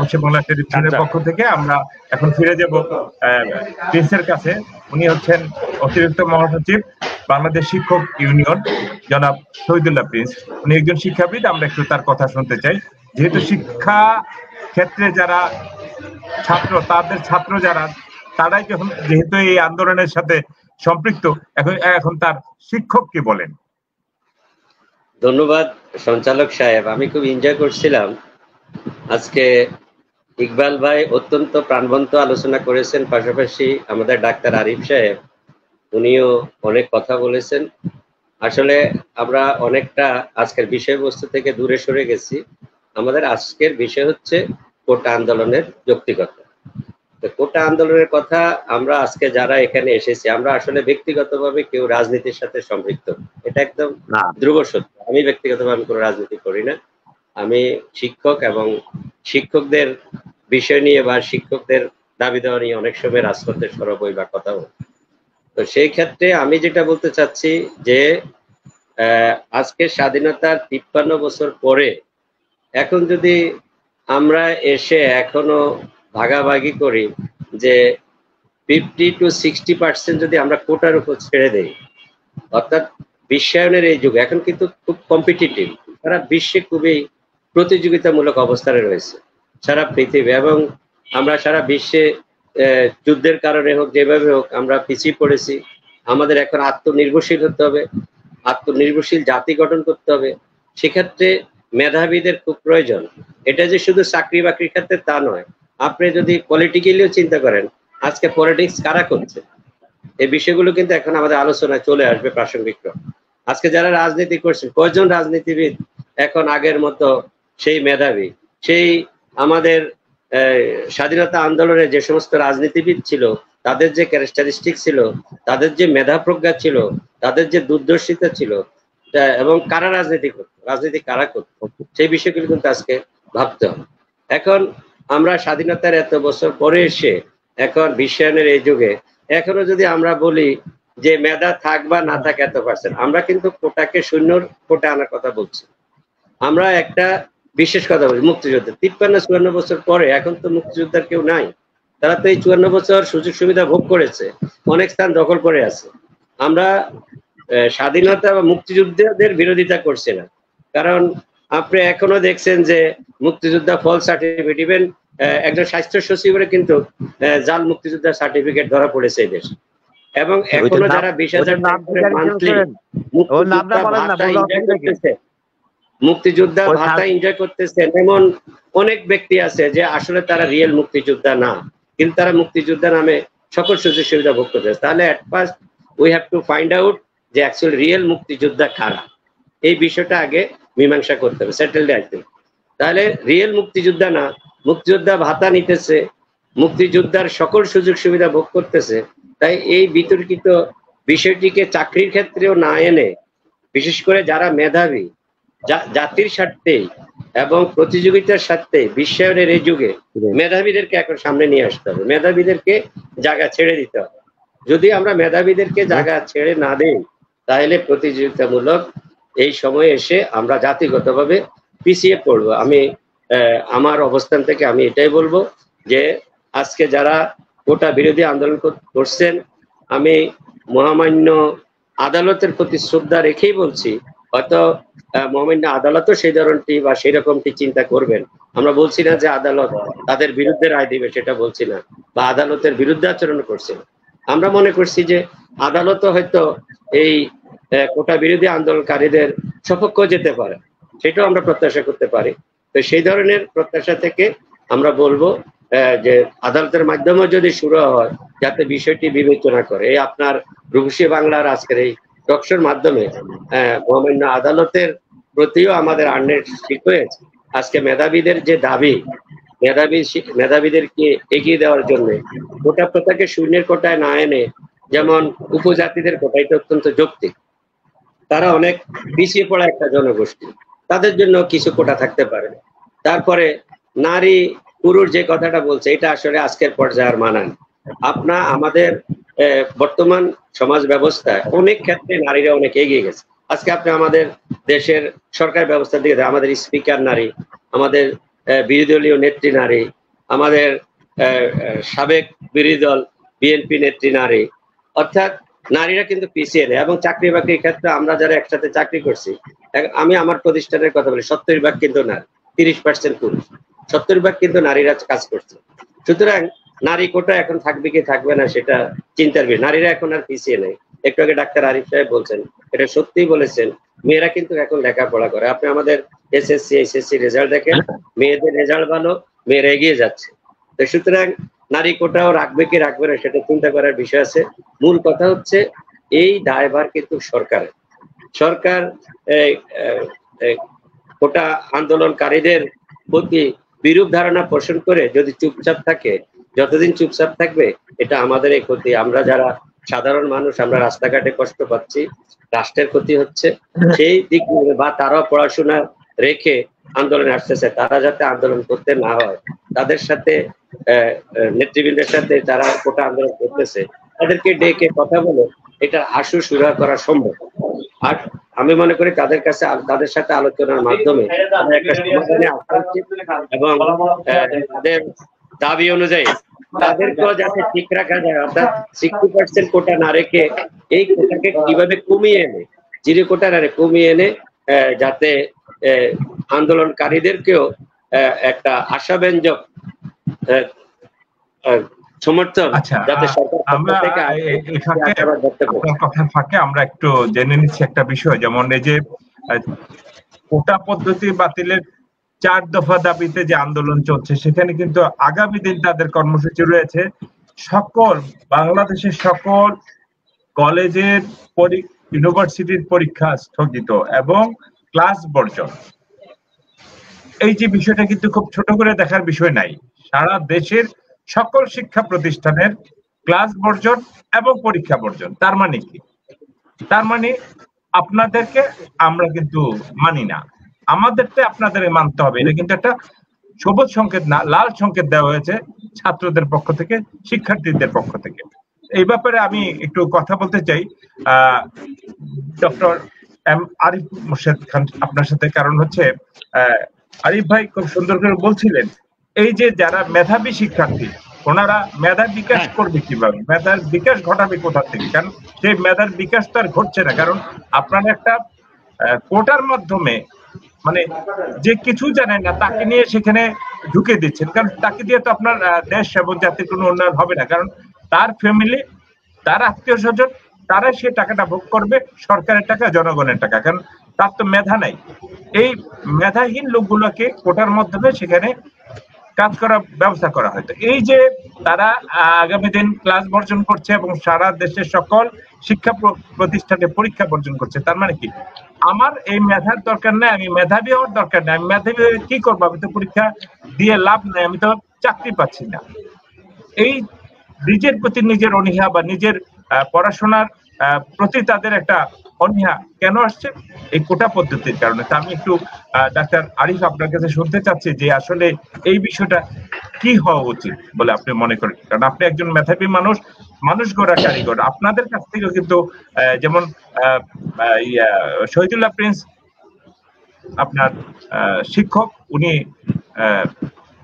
পশ্চিম বাংলা টেলিভিশনের পক্ষ থেকে আমরা এখন ফিরে যাব প্রিন্সের কাছে। উনি হচ্ছেন অতিরিক্ত মহাসচিব বাংলাদেশ শিক্ষক ইউনিয়ন, জনাব শহীদুল্লাহ প্রিন্স। উনি একজন শিক্ষাবিদ, আমরা একটু তার কথা শুনতে চাই। যেহেতু শিক্ষা ক্ষেত্রে যারা ছাত্র, তাদের ছাত্র যারা, তারাই যখন যেহেতু এই আন্দোলনের সাথে সম্পৃক্ত, এখন তার শিক্ষক কি বলেন? ধন্যবাদ সঞ্চালক সাহেব। আমি খুব এনজয় করছিলাম আজকে। ইকবাল ভাই অত্যন্ত প্রাণবন্ত আলোচনা করেছেন, পাশাপাশি আমাদের ডাক্তার আরিফ সাহেব উনিও অনেক কথা বলেছেন। আসলে আমরা অনেকটা আজকের বিষয়বস্তু থেকে দূরে সরে গেছি। আমাদের আজকের বিষয় হচ্ছে কোটা আন্দোলনের যৌক্তিকতা। তো কোটা আন্দোলনের কথা আমরা আজকে যারা এখানে এসেছি, আমরা আসলে ব্যক্তিগতভাবে কেউ রাজনীতির সাথে সম্পৃক্ত, এটা একদম ধ্রুব সত্য। আমি ব্যক্তিগতভাবে কোনো রাজনীতি করি না। আমি শিক্ষক এবং শিক্ষকদের বিষয় নিয়ে বা শিক্ষকদের দাবি দেওয়া নিয়ে অনেক সময় রাজপথে সরব হই বা কথা বলি। তো সেই ক্ষেত্রে আমি যেটা বলতে চাচ্ছি যে আজকে স্বাধীনতার 53 বছর পরে এখন যদি আমরা এসে এখনো ভাগাভাগি করি যে 50 to 60% যদি আমরা কোটার উপর ছেড়ে দেই, অর্থাৎ বিশ্বায়নের এই যুগ এখন কিন্তু খুব কম্পিটিটিভ, সারা বিশ্বে খুবই প্রতিযোগিতামূলক অবস্থানে রয়েছে সারা পৃথিবী, এবং আমরা সারা বিশ্বে যুদ্ধের কারণে হোক যেভাবে হোক আমরা পিছিয়ে পড়েছি। আমাদের এখন আত্মনির্ভরশীল হতে হবে, আত্মনির্ভরশীল জাতি গঠন করতে হবে। সেক্ষেত্রে মেধাবীদের খুব প্রয়োজন। এটা যে শুধু চাকরি বাকরির ক্ষেত্রে তা নয়, আপনি যদি পলিটিক্যালিও চিন্তা করেন, আজকে পলিটিক্স কারা করছে, এই বিষয়গুলো কিন্তু এখন আমাদের আলোচনায় চলে আসবে প্রাসঙ্গিক। আজকে যারা রাজনীতি করছেন, কয়জন রাজনীতিবিদ এখন আগের মতো সেই মেধাবী, সেই আমাদের স্বাধীনতা আন্দোলনে যে সমস্ত রাজনীতিবিদ ছিল, তাদের যে ক্যারেক্টারিস্টিক ছিল, তাদের যে মেধা প্রজ্ঞা ছিল, তাদের যে দূরদর্শিতা ছিল, এবং কারা রাজনীতি কারা করত, সেই বিষয়গুলো কিন্তু আজকে ভাবতে হবে। এখন আমরা স্বাধীনতার এত বছর পরে এসে এখন বিশ্বায়নের এই যুগে এখনো যদি আমরা বলি যে মেধা থাক বা না থাক এত পার্সেন্ট, আমরা কিন্তু কোটাকে শূন্যর কোটা আনার কথা বলছি। আমরা একটা বিশেষ কথা বলি, মুক্তিযুদ্ধ 53-54 বছর পরে এখন তো মুক্তিযোদ্ধার কেউ নাই। তারা তো এই 54 বছর সুযোগ সুবিধা ভোগ করেছে, অনেক স্থান দখল করে আছে। আমরা স্বাধীনতা বা মুক্তিযুদ্ধের বিরোধিতা করছি না, কারণ আপনি এখনো দেখছেন যে মুক্তিযোদ্ধা ফল সার্টিফিকেট, ইভেন একজন স্বাস্থ্য সচিবের কিন্তু জাল মুক্তিযোদ্ধার সার্টিফিকেট ধরা পড়েছে এই দেশে। এবং এখনো যারা 20,000 মুক্তিযোদ্ধা ভাতা এনজয় করতেছেন, এমন অনেক ব্যক্তি আছে যে আসলে তারা রিয়েল মুক্তিযোদ্ধা না, কিন্তু তারা মুক্তিযোদ্ধা নামে সকল সুযোগ সুবিধা ভোগ করতেছে। তাহলে at first we have to find out যে অ্যাকচুয়ালি রিয়েল মুক্তিযোদ্ধা কারা, এই বিষয়টা আগে মীমাংসা করতে হবে, সেটেলড একদিন। তাহলে রিয়েল মুক্তিযোদ্ধা না, মুক্তিযোদ্ধা ভাতা নিতেছে, মুক্তিযোদ্ধার সকল সুযোগ সুবিধা ভোগ করতেছে। তাই এই বিতর্কিত বিষয়টিকে চাকরির ক্ষেত্রেও না এনে, বিশেষ করে যারা মেধাবী, জাতির স্বার্থে এবং প্রতিযোগিতার স্বার্থে বিশ্বায়নের এই যুগে মেধাবীদেরকে এখন সামনে নিয়ে আসতে হবে, মেধাবীদেরকে জায়গা ছেড়ে দিতে হবে। যদি আমরা মেধাবীদেরকে জায়গা ছেড়ে না দেই, তাহলে প্রতিযোগিতামূলক এই সময়ে এসে আমরা জাতিগতভাবে পিছিয়ে পড়বো। আমি আমার অবস্থান থেকে আমি এটাই বলবো যে আজকে যারা কোটা বিরোধী আন্দোলন করছেন, আমি মহামান্য আদালতের প্রতি শ্রদ্ধা রেখেই বলছি, হয়তো মহামান্য আদালতও সেই ধরনটি বা সেই রকমটি চিন্তা করবেন। আমরা বলছি না যে আদালত তাদের বিরুদ্ধে রায় দিবে, সেটা বলছি না, বা আদালতের বিরুদ্ধে আচরণ করছে না। আমরা মনে করছি যে আদালতও হয়তো এই কোটা বিরোধী আন্দোলনকারীদের সপক্ষ যেতে পারে, সেটাও আমরা প্রত্যাশা করতে পারি। তো সেই ধরনের প্রত্যাশা থেকে আমরা বলবো যে আদালতের মাধ্যমে যদি শুরু হয়, যাতে বিষয়টি বিবেচনা করে। এই আপনার রূপসী বাংলার আজকের এই টকশোর মাধ্যমে মহামান্য আদালতের প্রতিও আমাদের আন্নের ঠিক হয়েছে। আজকে মেধাবীদের যে দাবি, মেধাবীদেরকে এগিয়ে দেওয়ার জন্য কোটা প্রথাকে শূন্যের কোটায় না এনে, যেমন উপজাতিদের কোটা, এটা অত্যন্ত যৌক্তিক। তারা অনেক পিছিয়ে পড়া একটা জনগোষ্ঠী, তাদের জন্য কিছু কোটা থাকতে পারে। তারপরে নারী পুরুষ যে কথাটা বলছে, এটা আসলে আজকের পর্যায়ে মানান। আমাদের বর্তমান সমাজ ব্যবস্থায় অনেক ক্ষেত্রে নারীরা অনেক এগিয়ে গেছে। আজকে আপনি আমাদের দেশের সরকার ব্যবস্থার দিকে, আমাদের স্পিকার নারী, আমাদের বিরোধী দলীয় নেত্রী নারী, আমাদের সাবেক বিরোধী দল বিএনপি নেত্রী নারী, অর্থাৎ নারীরা কিন্তু পিছিয়ে নেই। এবং চাকরি বাকরির ক্ষেত্রে আমরা যারা একসাথে চাকরি করছি, আমি আমার প্রতিষ্ঠানের কথা বলি, 70% কিন্তু নারী, 30% পুরুষ, 70% কিন্তু নারীরা কাজ করছে। সুতরাং নারী কোটা এখন থাকবে কি থাকবে না সেটা চিন্তার বিষয়। নারীরা এখন আর পিছিয়ে নেই। একটু আগে ডাক্তার আরিফ সাহেব বলছেন, এটা সত্যিই বলেছেন, মেয়েরা কিন্তু এখন লেখাপড়া করে। আপনি আমাদের এসএসসি রেজাল্ট দেখেন, মেয়েদের রেজাল্ট ভালো, মেয়েরা এগিয়ে যাচ্ছে। তো সুতরাং নারী কোটাও রাখবে কি রাখবে না সেটা চিন্তা করার বিষয় আছে। মূল কথা হচ্ছে এই দায়ভার কিন্তু সরকারের। সরকার কোটা আন্দোলনকারীদের প্রতি বিরূপ ধারণা পোষণ করে যদি চুপচাপ থাকে, যতদিন চুপচাপ থাকবে এটা আমাদের এই ক্ষতি। আমরা যারা সাধারণ মানুষ, আমরা রাস্তাঘাটে কষ্ট পাচ্ছি, রাষ্ট্রের ক্ষতি হচ্ছে। সেই দিক বা তারাও পড়াশোনা রেখে আন্দোলনে আসতেছে, তারা যাতে আন্দোলন করতে না হয়, তাদের সাথে নেতৃবৃন্দের সাথে যারা কোটা আন্দোলন করতেছে তাদেরকে ডেকে কথা বলে এটা আশু সুরা করা সম্ভব। আর আমি মনে করি তাদের কাছে, তাদের সাথে আলোচনার মাধ্যমে একটা সমাধানে আসা উচিত এবং তাদের দাবি অনুযায়ী তাদেরকেও যাতে ঠিক রাখা যায়। অর্থাৎ 60% কোটা না রেখে এই কোটাকে কিভাবে কমিয়ে এনে, 0 কোটা না কমিয়ে এনে যাতে আন্দোলনকারীদেরকেও একটা আশাব্যঞ্জক সমর্থন যাতে সরকার থেকে। কথার ফাঁকে আমরা একটু জেনে নিচ্ছি একটা বিষয়, যেমন এই যে কোটা পদ্ধতি বাতিলের 4 দফা দাবিতে যে আন্দোলন চলছে, সেখানে কিন্তু আগামী দিন তাদের কর্মসূচি রয়েছে। সকল বাংলাদেশের সকল কলেজের ইউনিভার্সিটির পরীক্ষা স্থগিত এবং ক্লাস বর্জন, এই যে বিষয়টা কিন্তু খুব ছোট করে দেখার বিষয় নাই। সারা দেশের সকল শিক্ষা প্রতিষ্ঠানের ক্লাস বর্জন এবং পরীক্ষা বর্জন। তার মানে কি? তার মানে আপনাদেরকে আমরা কিন্তু মানি না, আমাদেরকে আপনাদের মানতে হবে। এটা কিন্তু একটা সবুজ সংকেত না, লাল সংকেত দেওয়া হয়েছে ছাত্রদের পক্ষ থেকে, শিক্ষার্থীদের পক্ষ থেকে। এই ব্যাপারে আমি একটু কথা বলতে চাই ডক্টর এম আরিফ মোর্শেদ খান আপনার সাথে। কারণ হচ্ছে আরিফ ভাই খুব সুন্দর করে বলছিলেন, এই যে যারা মেধাবী শিক্ষার্থী, ওনারা মেধার বিকাশ করবে কিভাবে, মেধার বিকাশ ঘটাবে কোথা থেকে? কারণ সেই মেধার বিকাশ তো আর ঘটছে না। কারণ আপনারা একটা কোটার মাধ্যমে মানে যে কিছু জানেন না তাকে নিয়ে সেখানে ঢুকে দিচ্ছেন। কারণ তাকে দিয়ে তো আপনার দেশ এবং জাতির কোনো উন্নয়ন হবে না। কারণ তার ফ্যামিলি, তার আত্মীয় স্বজন, তারাই সে টাকাটা ভোগ করবে, সরকারের টাকা, জনগণের টাকা। কারণ তার তো মেধা নাই। এই মেধাহীন লোকগুলোকে কোটার মাধ্যমে সেখানে কাজ করার ব্যবস্থা করা হয়। তো এই যে তারা আগামী দিন ক্লাস বর্জন করছে এবং সারা দেশের সকল শিক্ষা প্রতিষ্ঠানে পরীক্ষা বর্জন করছে, তার মানে কি? আমার এই মেধার দরকার নাই, আমি মেধাবী হওয়ার দরকার নাই, আমি মেধাবী কি করবো? আমি তো পরীক্ষা দিয়ে লাভ নাই, আমি তো চাকরি পাচ্ছি না। এই নিজের প্রতি নিজের অনীহা বা নিজের পড়াশোনার প্রতি তাদের একটা অনীহা কেন আসছে? এই কোটা পদ্ধতির কারণে। তা আমি একটু ডাক্তার আরিফ আপনার কাছে শুনতে চাচ্ছি যে আসলে এই বিষয়টা কি হওয়া উচিত বলে আপনি মনে করেন? কারণ আপনি একজন মেধাবী মানুষ, মানুষ গড়া কারিগর। আপনাদের কাছ থেকেও কিন্তু যেমন শহীদুল্লাহ প্রিন্স আপনার শিক্ষক, উনি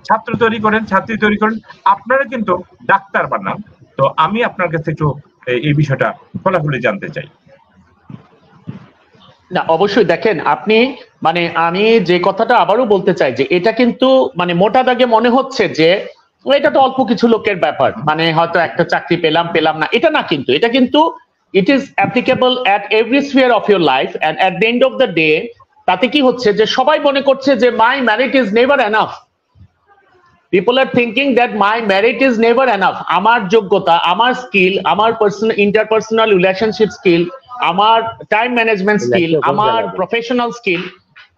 ছাত্র তৈরি করেন, ছাত্রী তৈরি করেন, আপনারা কিন্তু ডাক্তার বানান। তো আমি আপনার কাছে একটু এই বিষয়টা খোলাখুলি জানতে চাই। না, অবশ্যই দেখেন আপনি, মানে আমি যে কথাটা আবারও বলতে চাই যে এটা কিন্তু মানে মোটা দাগে মনে হচ্ছে যে এটা তো অল্প কিছু লোকের ব্যাপার, মানে হয়তো একটা চাকরি পেলাম না, এটা না। কিন্তু এটা কিন্তু it is applicable at every sphere of your life, and at the end of the day তাতে কি হচ্ছে যে সবাই মনে করছে যে my merit is never enough. People are thinking that my merit is never enough. আমার যোগ্যতা, আমার স্কিল, আমার পার্সোনাল ইন্টারপার্সোনাল রিলেশনশিপ স্কিল, আমার টাইম ম্যানেজমেন্ট স্কিল, আমার professional skill,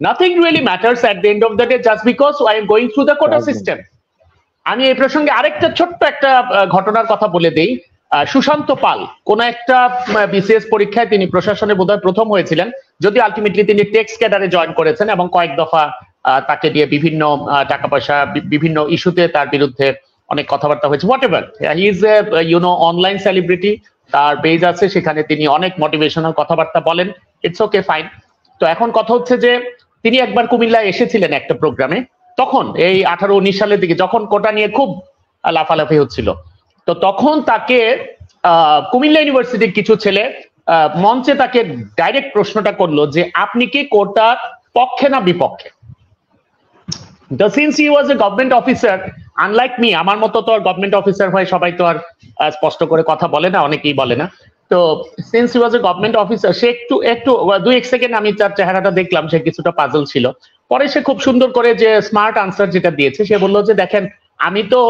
nothing really matters at the end of the day just because I am going through the quota system. আমি এই প্রসঙ্গে আরেকটা ছোট্ট একটা ঘটনার কথা বলে দেই। সুশান্ত পাল কোন একটা বিসিএস পরীক্ষায় তিনি প্রশাসনে বোধহয় প্রথম হয়েছিলেন, যদি আলটিমেটলি তিনি টেক্সট ক্যাডারে জয়েন করেছেন এবং কয়েক দফা তাকে দিয়ে বিভিন্ন টাকা পয়সা, বিভিন্ন ইস্যুতে তার বিরুদ্ধে অনেক কথাবার্তা হয়েছে। What ever, he is a online celebrity, তার পেজ আছে, সেখানে তিনি অনেক মোটিভেশনাল কথাবার্তা বলেন। It's okay, fine. তো এখন কথা হচ্ছে যে তিনি একবার কুমিল্লায় এসেছিলেন একটা প্রোগ্রামে, তখন এই 18-19 সালের দিকে যখন কোটা নিয়ে খুব লাফালাফি হচ্ছিল। তো তখন তাকে কুমিল্লা ইউনিভার্সিটির কিছু ছেলে মঞ্চে তাকে ডাইরেক্ট প্রশ্নটা করলো যে আপনি কি কোটার পক্ষে না বিপক্ষে? Since he was a government officer, unlike me, আমার মতো তো আর গভর্নমেন্ট অফিসার হয় সবাই তো আর স্পষ্ট করে কথা বলে না, অনেকেই বলে না। তো since he was a government officer, সে একটু 2-1 সেকেন্ড আমি তার চেহারাটা দেখলাম, সে কিছুটা পাজল ছিল। পরে সে খুব সুন্দর করে যে স্মার্ট আনসার যেটা দিয়েছে, সে বললো যে দেখেন আমি তো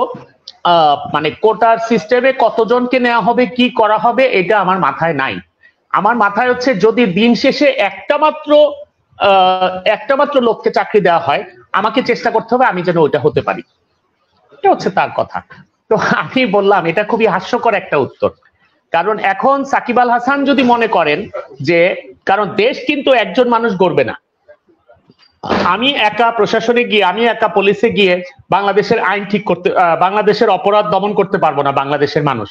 মানে কোটার সিস্টেমে কতজনকে নেওয়া হবে, কি করা হবে, এটা আমার মাথায় নাই। আমার মাথায় হচ্ছে যদি দিন শেষে একটা মাত্র লোককে চাকরি দেওয়া হয়, আমাকে চেষ্টা করতে হবে আমি যেন ওইটা হতে পারি। এটা হচ্ছে তার কথা। তো আমি বললাম এটা খুবই হাস্যকর একটা উত্তর। কারণ এখন সাকিব আল হাসান যদি মনে করেন যে, কারণ দেশ কিন্তু একজন মানুষ গড়বে না, আমি একা প্রশাসনে গিয়ে, আমি একা পুলিশে গিয়ে বাংলাদেশের আইন ঠিক করতে, বাংলাদেশের অপরাধ দমন করতে পারবো না বাংলাদেশের মানুষ।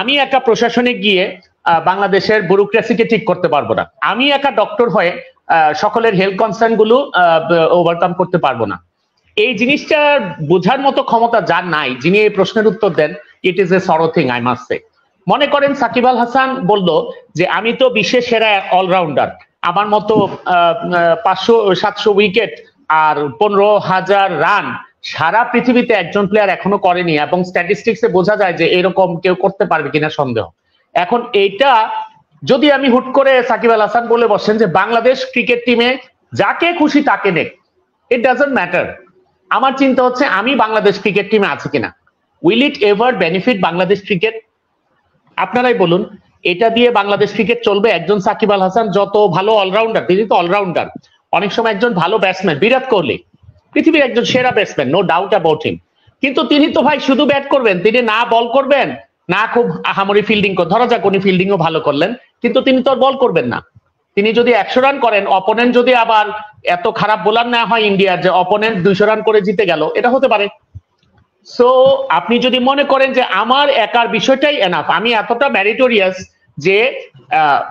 আমি একা প্রশাসনে গিয়ে বাংলাদেশের ব্যুরোক্রেসিকে ঠিক করতে পারবো না। আমি একা ডক্টর হয়ে সকলের হেলথ কনসার্ন গুলো ওভারকাম করতে পারবো না। এই জিনিসটা বোঝার মতো ক্ষমতা যার নাই, যিনি এই প্রশ্নের উত্তর দেন, ইট ইজ এ সরো থিং, আই মাস্ট সে। মনে করেন সাকিব আল হাসান বলল যে আমি তো বিশ্বের সেরা অলরাউন্ডার, আমার মতো 500-700 উইকেট আর 15,000 রান সারা পৃথিবীতে একজন প্লেয়ার এখনো করেনি, এবং স্ট্যাটিস্টিক্সে বোঝা যায় যে এরকম কেউ করতে পারবে কিনা সন্দেহ। এখন এইটা যদি আমি হুট করে সাকিব আল হাসান বলে বসেন যে বাংলাদেশ ক্রিকেট টিমে যাকে খুশি তাকে নেক, ইট ডাজন্ট ম্যাটার। আমার চিন্তা হচ্ছে আমি বাংলাদেশ ক্রিকেট টিমে আছি কিনা, will it ever benefit Bangladesh cricket? আপনারাই বলুন। এটা দিয়ে বাংলাদেশ ক্রিকেট চলবে? একজন সাকিব আল হাসান যত ভালো অলরাউন্ডার, তিনি তো অলরাউন্ডার, অনেক সময় একজন ভালো ব্যাটসম্যান, বিরাট কোহলি পৃথিবীর একজন সেরা batsman, no doubt about him, কিন্তু তিনি তো ভাই শুধু ব্যাট করবেন, তিনি না বল করবেন না খুব আহামরি ফিল্ডিং, ধরা যাক উনি ফিল্ডিংও ভালো করলেন, কিন্তু তিনি তো বল করবেন না। তিনি যদি 100 রান করেন, অপোনেন্ট যদি আবার এত খারাপ বোলার না হয় ইন্ডিয়ার যে অপোনেন্ট 200 রান করে জিতে গেল, এটা হতে পারে। সো আপনি যদি মনে করেন যে আমার একার বিষয়টাই এনাফ, আমি এতটা ম্যারিটোরিয়াস যে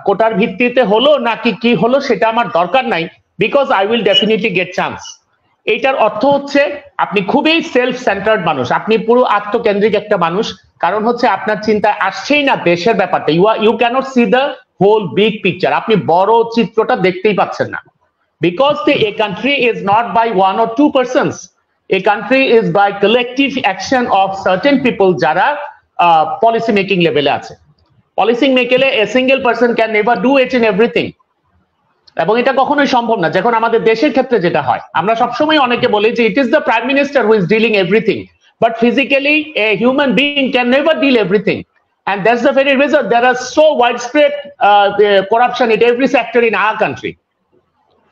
কোটার ভিত্তিতে হলো নাকি কি হলো সেটা আমার দরকার নাই, because I will definitely gate chance. এইটার অর্থ হচ্ছে আপনি খুবই সেলফ সেন্টার্ড মানুষ, আপনি পুরো আত্মকেন্দ্রিক একটা মানুষ। কারণ হচ্ছে আপনার চিন্তা আসছেই না দেশের ব্যাপারটা, you can't see the whole big picture, আপনি বড় চিত্রটা দেখতেই পাচ্ছেন না। Because a country is not by 1 or 2 persons, a country is by collective action of certain people যারা policy making লেভেলে আছে। পলিসি মেকেলে a single person can never do it in everything, এবং এটা কখনোই সম্ভব না। যখন আমাদের দেশের ক্ষেত্রে যেটা হয়, আমরা সবসময় অনেকে বলি যে it is the prime minister who is dealing everything, but physically a human being can never deal everything, and that's the very reason there are so widespread corruption in every sector in our country.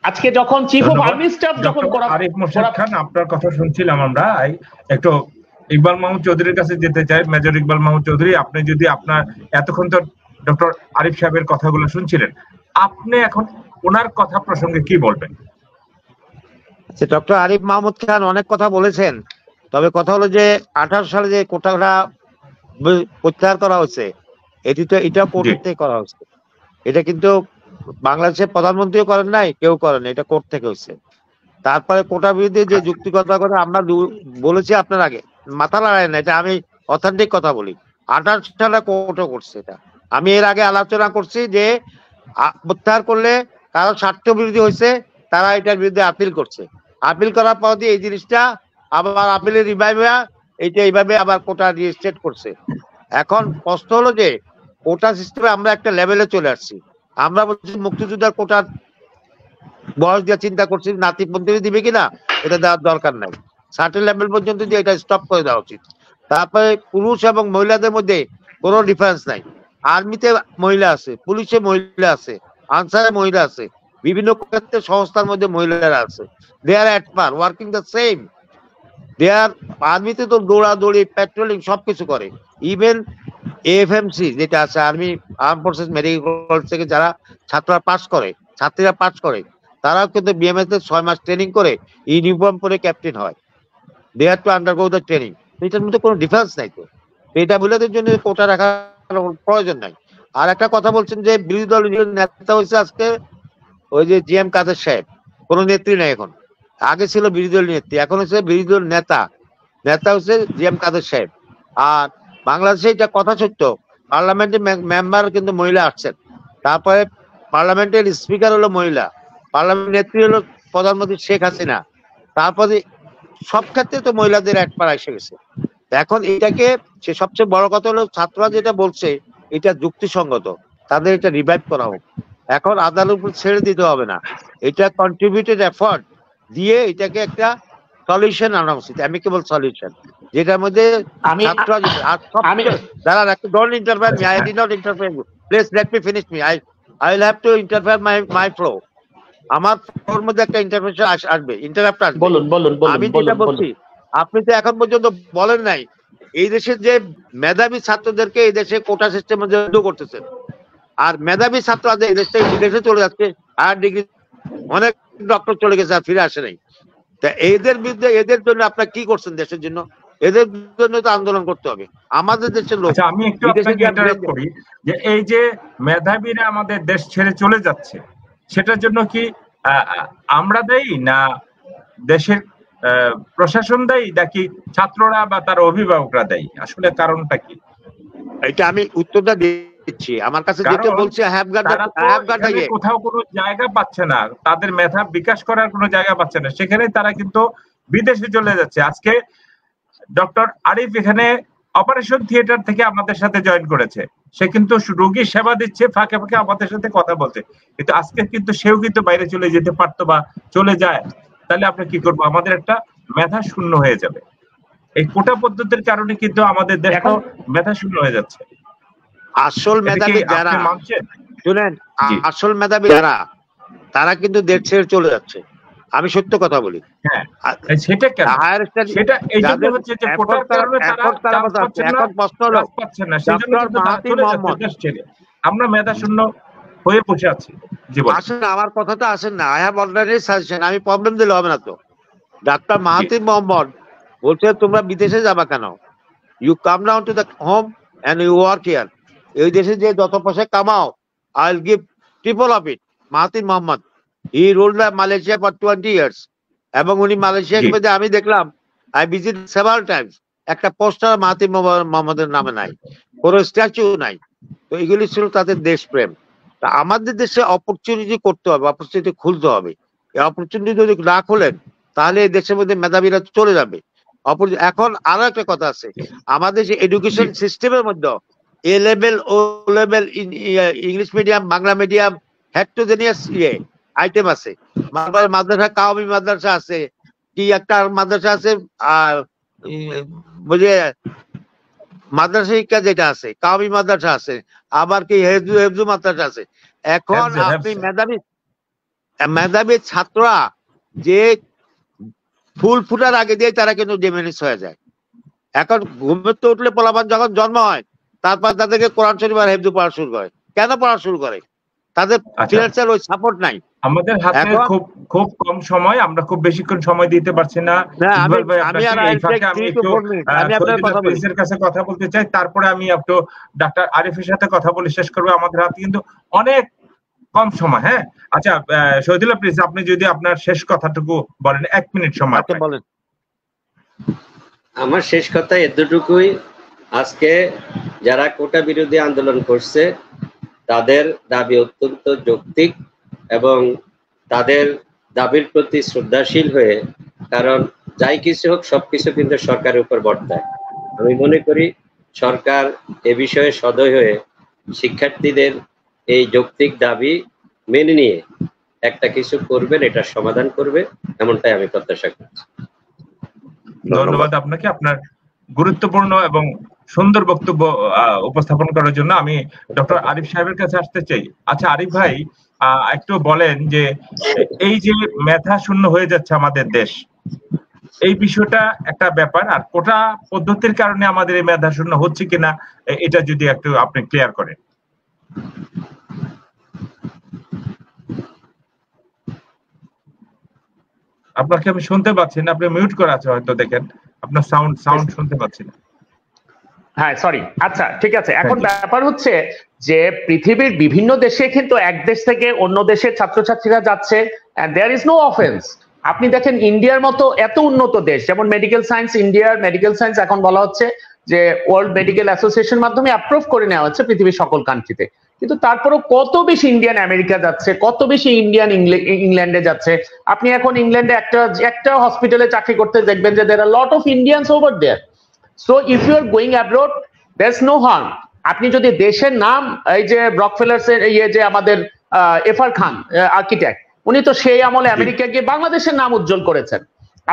আজকে যখন chief of army staff যখন আরিফ মোর্শেদ খান, আপনার কথা শুনছিলাম আমরা, একটু ইকবাল মাহমুদ চৌধুরীর কাছে যেতে চাই। মেজর ইকবাল মাহমুদ চৌধুরী, আপনি যদি আপনার এতক্ষণ তো ডক্টর আরিফ সাহেবের কথাগুলো শুনছিলেন, আপনি এখন ওনার কথা প্রসঙ্গে কি বলবেন? ডক্টর আরিফ মাহমুদ খান অনেক কথা বলেছেন, তবে কথা হলো যে 18 সালে যে কোটাটা প্রত্যাহার করা হয়েছে, এটা কোর্ট থেকে করা হয়েছে। এটা কিন্তু বাংলাদেশের প্রধানমন্ত্রীও করেন নাই, কেউ করেন, এটা কোর্ট থেকে হয়েছে। তারপরে কোটা বিরোধী যে যুক্তিকতা করে আমরা বলেছি আপনার আগে, মাথা লড়াই না, এটা আমি অথেন্টিক কথা বলি। 18 সালে কোর্টও করছে এটা। আমি এর আগে আলোচনা করছি যে প্রত্যাহার করলে কারো স্বার্থ বিরোধী হয়েছে, তারা এটার বিরুদ্ধে আপিল করছে। আপিল করার পর দিয়ে এই জিনিসটা আবার আপিলের রিভাইভ হয়ে এইটা এইভাবে আবার কোটা রিস্টেট করছে। এখন প্রশ্ন হলো যে কোটা সিস্টেমে আমরা একটা লেভেলে চলে আসছি। আমরা বলছি মুক্তিযোদ্ধার কোটার বয়স দিয়ে চিন্তা করছি নাতিপন্থী দিবে কিনা, এটা দেওয়ার দরকার নাই, সার্টেন লেভেল পর্যন্ত দিয়ে এটা স্টপ করে দেওয়া উচিত। তারপরে পুরুষ এবং মহিলাদের মধ্যে কোনো ডিফারেন্স নাই। আর্মিতে মহিলা আছে, পুলিশে মহিলা আছে, আনসারে মহিলা আছে, বিভিন্ন ক্ষেত্রে সংস্থার মধ্যে মহিলারা আছে। দে আর এট পার, ওয়ার্কিং দ্য সেম। দে আর আর্মিতে তো দৌড়াদৌড়ি, পেট্রোলিং সবকিছু করে। ইভেন এএফএমসি যেটা আছে, army arm forces medical college থেকে যারা ছাত্রীরা পাস করে, তারাও কিন্তু বিএমএস এর 6 মাস ট্রেনিং করে ইউনিফর্ম পরে ক্যাপ্টেন হয়। They have to undergo the training. এটার মধ্যে কোনো ডিফারেন্স নাই। তো এটা মহিলাদের জন্য কোটা রাখার প্রয়োজন নাই। আর একটা কথা বলছেন যে বিরোধী দল নেতা হয়েছে আজকে ওই যে জি এম কাদের সাহেব, কোনো নেত্রী নাই এখন। আগে ছিল বিরোধী দল নেত্রী, এখন হচ্ছে বিরোধী দল নেতা হচ্ছে জি এম কাদের সাহেব। আর বাংলাদেশে এটা কথা সত্য, পার্লামেন্টের মেম্বার কিন্তু মহিলা আসছেন, তারপরে পার্লামেন্টের স্পিকার হলো মহিলা, পার্লামেন্ট নেত্রী হলো প্রধানমন্ত্রী শেখ হাসিনা, তারপরে সব ক্ষেত্রে তো মহিলাদের এক পাড়া এসে গেছে। এখন এটাকে সে সবচেয়ে বড় কথা হলো ছাত্ররা যেটা বলছে এটা যুক্তিসঙ্গত, তাদের এটা রিভাইভ করা হোক। এখন আদালত উপর ছেড়ে দিতে হবে না, এটা কন্ট্রিবিউটেড এফর্ট দিয়ে এটাকে একটা সলিউশন আনা উচিত, অ্যামিকেবল সলিউশন, যেটার মধ্যে ছাত্ররা দাঁড়ান, don't interfere me, I did not interfere, please let me finish me, I will have to interfere my flow. আমার ফ্লোর মধ্যে একটা ইন্টারফেয়ার আসবে, ইন্টারাপ্ট আসবে। আমি যেটা বলছি, আপনি তো এখন পর্যন্ত বলেন নাই এই দেশের যে মেধাবী ছাত্রদেরকে এই দেশে কোটা সিস্টেমে যুক্ত করতেছেন, আর মেধাবী ছাত্ররা এই দেশ থেকে বিদেশে চলে যাচ্ছে, হায়ার ডিগ্রি অনেক ডক্টর চলে গেছে আর ফিরে আসে নাই। তা এদের বিরুদ্ধে, এদের জন্য আপনার কি করছেন দেশের জন্য? এদের জন্য তো আন্দোলন করতে হবে আমাদের দেশের লোক। আমি একটু আপনাকে ইন্টারাপ্ট করি যে এই যে মেধাবীরা আমাদের দেশ ছেড়ে চলে যাচ্ছে, সেটার জন্য কি আমরা দায়ী না দেশের প্রশাসন দায়ী, নাকি ছাত্ররা বা তার অভিভাবকরা দায়ী? আসলে কারণটা কি? এটা আমি উত্তরটা দিচ্ছি। আমার কাছে যেটা বলছে কোথাও কোনো জায়গা পাচ্ছে না, তাদের মেধা বিকাশ করার কোনো জায়গা পাচ্ছে না, সেখানে তারা কিন্তু বিদেশে চলে যাচ্ছে। আজকে ডক্টর আরিফ এখানে অপারেশন থিয়েটার থেকে আমাদের সাথে জয়েন করেছে, সে কিন্তু রোগীর সেবা দিচ্ছে, ফাঁকে ফাঁকে আমাদের সাথে কথা বলছে, কিন্তু আজকে কিন্তু সেও কিন্তু বাইরে চলে যেতে পারতো বা চলে যায়। তাহলে আমরা কি করবো? আমাদের একটা মেধা শূন্য হয়ে যাবে। এই কোটা পদ্ধতির কারণে কিন্তু আমাদের দেশ মেধা শূন্য হয়ে যাচ্ছে। আসল মেধাবী যারা, শুনেন, আসল মেধাবী যারা, তারা কিন্তু দেশ ছেড়ে চলে যাচ্ছে। আমি সত্য কথা বলি। হ্যাঁ, সেটা কেন? সেটা এই জন্য হচ্ছে যে কোটার কারণে তারা এখন প্রশ্ন হলো ডক্টর মাহাথির মোহাম্মদ, আমরা মেধা শূন্য হয়ে বসে আছি। আসেন, আমার কথাটা আসেন না। আই হ্যাভ অলরেডি সাজেশন, আমি প্রবলেম দিলে হবে না তো। ডক্টর মাহাথির মোহাম্মদ বলছে তোমরা বিদেশে যাবা কেন? You come down to the home and you work here. এই দেশে যে যত পয়সা কামাও, I will give triple of it. Mahathir Mohamad, he ruled Malaysia for 20 years, এবং উনি মালয়েশিয়া মধ্যে আমি দেখলাম, আই ভিজিট সেভারাল টাইমস, একটা পোস্টার মাহাথির মোহাম্মদের নামে নাই, কোনো স্ট্যাচু নাই। তো এগুলি ছিল তাদের দেশপ্রেম। তা আমাদের দেশে অপরচুনিটি করতে হবে, অপরচুনিটি খুলতে হবে। এই অপরচুনিটি যদি না খোলেন তাহলে এই দেশের মধ্যে মেধাবীরা চলে যাবে। এখন আরো একটা কথা আছে, আমাদের যে এডুকেশন সিস্টেমের মধ্যে A level, O level, English medium, Bangla medium, heterogeneous item আছে। মাদ্রাসা, কাওমি মাদ্রাসা আছে, কি একটা মাদ্রাসা আছে, আর বুঝে মাদ্রাসা শিক্ষা যেটা আছে, কাওমি মাদ্রাসা আছে, আবার কি হেফজু মাদ্রাসা আছে। এখন আপনি মেধাবী ছাত্ররা যে ফুল ফুটার আগে দিয়ে তারা কিন্তু ডেমিনিস হয়ে যায়। এখন ঘুমের তো উঠলে পোলাপান যখন জন্ম হয়, তারপর তাদেরকে কোরআন শরীফ আর হেফজু পড়া শুরু করে। কেন পড়া শুরু করে? তাদের ফিনান্সিয়াল ওই সাপোর্ট নাই। আমাদের হাতে খুব কম সময়, আমরা খুব বেশিক্ষণ সময় দিতে পারছি না। আমি কাছে কথা বলতে চাই, তারপরে আমি একটু ডাক্তার আরিফের সাথে কথা বলে শেষ করবো। আমাদের হাতে কিন্তু অনেক কম সময়। হ্যাঁ, আচ্ছা শহীদুল্লাহ প্লিজ, আপনি যদি আপনার শেষ কথাটুকু বলেন, 1 মিনিট সময় বলেন। আমার শেষ কথা এতটুকুই, আজকে যারা কোটা বিরোধী আন্দোলন করছে তাদের দাবি অত্যন্ত যৌক্তিক এবং তাদের দাবির প্রতি শ্রদ্ধাশীল হয়ে, কারণ যাই কিছু হোক সবকিছু কিন্তু সরকারের উপর বর্তায়। আমি মনে করি সরকার এ বিষয়ে সদয় হয়ে শিক্ষার্থীদের এই যৌক্তিক দাবি মেনে নিয়ে একটা কিছু করবেন, এটা সমাধান করবে, এমনটাই আমি প্রত্যাশা করছি। ধন্যবাদ আপনাকে আপনার গুরুত্বপূর্ণ এবং সুন্দর বক্তব্য উপস্থাপন করার জন্য। আমি ডক্টর আরিফ সাহেবের কাছে আসতে চাই। আচ্ছা আরিফ ভাই, একটু বলেন যে এই যে মেধা শূন্য হয়ে যাচ্ছে আমাদের দেশ, এই বিষয়টা একটা ব্যাপার, আর কোটা পদ্ধতির কারণে আমাদের এই মেধা শূন্য হচ্ছে কিনা এটা যদি একটু আপনি ক্লিয়ার করেন। আপনাকে আমি শুনতে পাচ্ছি না, আপনি মিউট করা আছে হয়তো, দেখেন আপনার সাউন্ড শুনতে পাচ্ছি না। হ্যাঁ সরি, আচ্ছা ঠিক আছে। এখন ব্যাপার হচ্ছে যে পৃথিবীর বিভিন্ন দেশে কিন্তু এক দেশ থেকে অন্য দেশের ছাত্রছাত্রীরা যাচ্ছে, and there is no offense। আপনি দেখেন ইন্ডিয়ার মতো এত উন্নত দেশ, যেমন মেডিকেল সায়েন্স, ইন্ডিয়ার মেডিকেল সায়েন্স এখন বলা হচ্ছে যে ওয়ার্ল্ড মেডিকেল অ্যাসোসিয়েশন মাধ্যমে অ্যাপ্রুভ করে নেওয়া হচ্ছে পৃথিবীর সকল কান্ট্রিতে। কিন্তু তারপরেও কত বেশি ইন্ডিয়ান আমেরিকা যাচ্ছে, কত বেশি ইন্ডিয়ান ইংল্যান্ডে যাচ্ছে। আপনি এখন ইংল্যান্ডে একটা হসপিটালে চাকরি করতে দেখবেন যে there are lot of Indians over there. So if you are going abroad, there's no harm. আপনি যদি দেশের নাম, এই যে রকফেলার্স এর যে আমাদের এফআর খান আর্কিটেক্ট, উনি তো সেই আমলে আমেরিকা গিয়ে বাংলাদেশের নাম উজ্জ্বল করেছেন।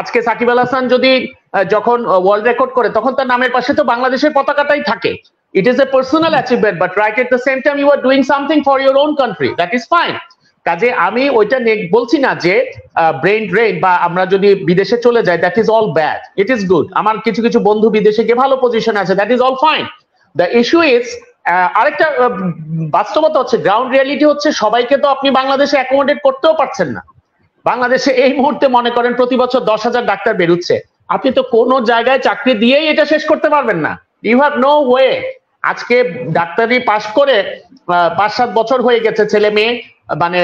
আজকে সাকিব আল হাসান যদি যখন ওয়ার্ল্ড রেকর্ড করে, তখন তার নামের পাশে তো বাংলাদেশের পতাকাটাই থাকে। It is a personal achievement, but right at the same time you are doing something for your own country. That is fine. কাজে আমি ওইটা বলছি না যে ব্রেন ড্রেন বা আমরা যদি বিদেশে চলে যাই, that is all bad. It is good. আমার কিছু কিছু বন্ধু বিদেশে গিয়ে ভালো পজিশনে আছে, that is all fine. The issue is, আরেকটা বাস্তবতা হচ্ছে, গ্রাউন্ড রিয়ালিটি হচ্ছে, সবাইকে তো আপনি বাংলাদেশে অ্যাকোমোডেট করতেও পারছেন না। বাংলাদেশে এই মুহূর্তে মনে করেন প্রতি বছর 10,000 ডাক্তার বেরোচ্ছে, আপনি তো কোনো জায়গায় চাকরি দিয়েই এটা শেষ করতে পারবেন না। You have no way. আজকে ডাক্তারি পাশ করে 5-7 বছর হয়ে গেছে, ছেলে মেয়ে মানে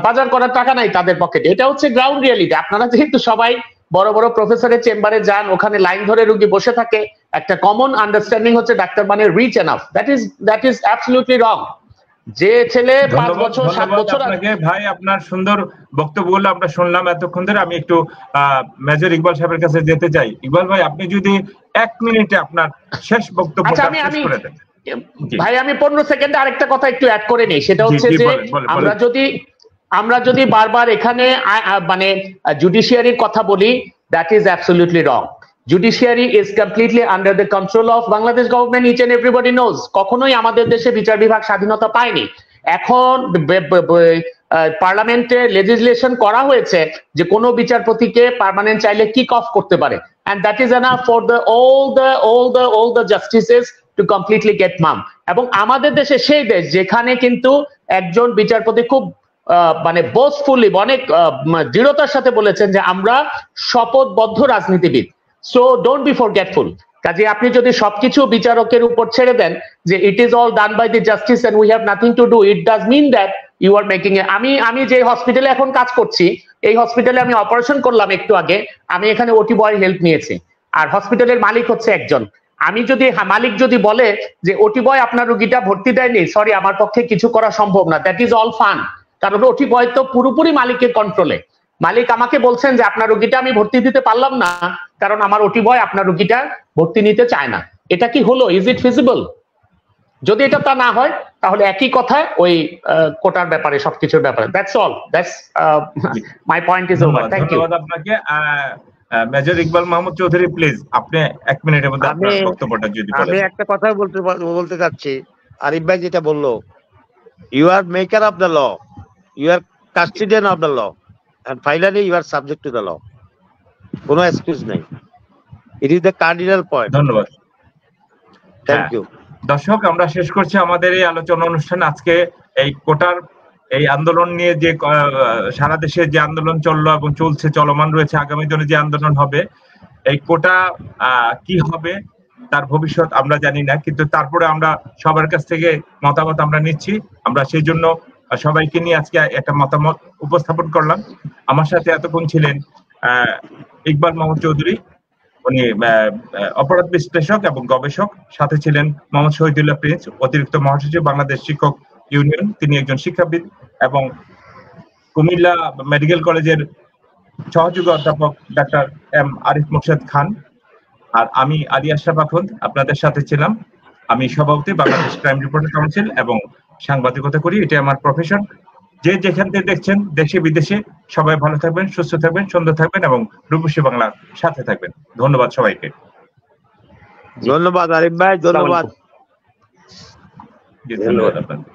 বাজার করার টাকা নাই তাদের পকেটে। এটা হচ্ছে গ্রাউন্ড রিয়ালিটি। আপনারা যেহেতু সবাই বড় বড় প্রফেসরের চেম্বারে যান, ওখানে লাইন ধরে রোগী বসে থাকে, একটা কমন আন্ডারস্ট্যান্ডিং হচ্ছে ডাক্তার মানে rich enough. That is absolutely wrong. যে ছেলে 5 বছর 7 বছর ভাই, আপনার সুন্দর বক্তব্যগুলো আমরা শুনলাম এতক্ষণ ধরে। আমি একটু মেজর ইকবাল সাহেবের কাছে যেতে চাই। ইকবাল ভাই, আপনি যদি 1 মিনিটে আপনার শেষ বক্তব্যটা শেষ করে দেন। ভাই আমি 15 সেকেন্ডে আরেকটা কথা একটু অ্যাড করে নেই, সেটা হচ্ছে যে আমরা যদি বারবার এখানে মানে জুডিশিয়ারির কথা বলি, that is absolutely wrong. Judiciary is completely under the control of Bangladesh government, each and everybody knows. কখনোই আমাদের দেশে বিচার বিভাগ স্বাধীনতা পায়নি। এখন পার্লামেন্টে লেজিসলেশন করা হয়েছে যে কোনো বিচারপতিকে পার্মানেন্ট চাইলে কিক অফ করতে পারে, and that is enough for all the justices to completely get mum. এবং আমাদের দেশে সেই দেশ যেখানে কিন্তু একজন বিচারপতি খুব মানে বোস্টফুলি অনেক দৃঢ়তার সাথে বলেছেন যে আমরা শপথবদ্ধ রাজনীতিবিদ। So don't be forgetful. কাজে আপনি যদি সবকিছু বিচারকের উপর ছেড়ে দেন যে it is all done by the justice and we have nothing to do, it does mean that you are making a. আমি যে হসপিটালে এখন কাজ করছি, এই হসপিটালে আমি অপারেশন করলাম একটু আগে, আমি এখানে ওটি বয় হেল্প নিয়েছি, আর হসপিটালের মালিক হচ্ছে একজন। আমি যদি মালিক যদি বলে যে ওটি বয় আপনার রোগীটা ভর্তি দেয়নি, সরি আমার পক্ষে কিছু করা সম্ভব না, দ্যাট ইজ অল ফান। কারণ ওটি বয় তো পুরোপুরি মালিকের কন্ট্রোলে। মালিক আমাকে বলছেন যে আপনার রোগীটা আমি ভর্তি দিতে পারলাম না কারণ আমার ওটি বয় আপনার রোগীটা ভর্তি নিতে চায় না। এটা কি হলো? Is it feasible? যদি এটা তা না হয় তাহলে একই কথা ওই কোটার ব্যাপারে, সবকিছুর ব্যাপারে। That's all, that's my point is over. Thank you. ধন্যবাদ আপনাকে। মেজর ইকবাল মাহমুদ চৌধুরী, প্লিজ আপনি 1 মিনিটের মধ্যে আপনার বক্তব্যটা যদি বলেন। আমি একটা কথা বলতে চাচ্ছি। আরিফ ভাই যেটা বললো, you are maker of the law, you are custodian of the law, and finally you are subject to the law. কোনো এক্সকিউজ নাই। It is the cardinal point. ধন্যবাদ, থ্যাংক ইউ। দর্শক, আমরা শেষ করছি আমাদের এই আলোচনা অনুষ্ঠান। আজকে এই কোটার এই আন্দোলন নিয়ে যে সারা দেশে যে আন্দোলন চললো এবং চলছে, চলমান রয়েছে, আগামী দিনে যে আন্দোলন হবে, এই কোটা কি হবে তার ভবিষ্যৎ আমরা জানি না, কিন্তু তারপরে আমরা সবার কাছ থেকে মতামত আমরা নিচ্ছি। আমরা সেই জন্য সবাইকে নিয়ে আজকে একটা মতামত উপস্থাপন করলাম। আমার সাথে এতক্ষণ ছিলেন ইকবাল মাহমুদ চৌধুরী, উনি অপরাধ বিশ্লেষক এবং গবেষক। সাথে ছিলেন মোহাম্মদ শহীদুল্লাহ প্রিন্স, অতিরিক্ত মহাসচিব বাংলাদেশ শিক্ষক ইউনিয়ন, তিনি একজন শিক্ষাবিদ, এবং কুমিল্লা মেডিকেল কলেজের সহযোগী অধ্যাপক ডাক্তার এম আরিফ মোর্শেদ খান। আর আমি আলী আশরাফ আখন্দ আপনাদের সাথে ছিলাম। আমি সভাপতি বাংলাদেশ ক্রাইম রিপোর্টার কাউন্সিল এবং সাংবাদিকতা করি, এটা আমার প্রফেশন। যে যেখান থেকে দেখছেন, দেশে বিদেশে, সবাই ভালো থাকবেন, সুস্থ থাকবেন, সুন্দর থাকবেন এবং রূপসী বাংলার সাথে থাকবেন। ধন্যবাদ সবাইকে। ধন্যবাদ আরিফ ভাই, ধন্যবাদ। ধন্যবাদ আপনাদের।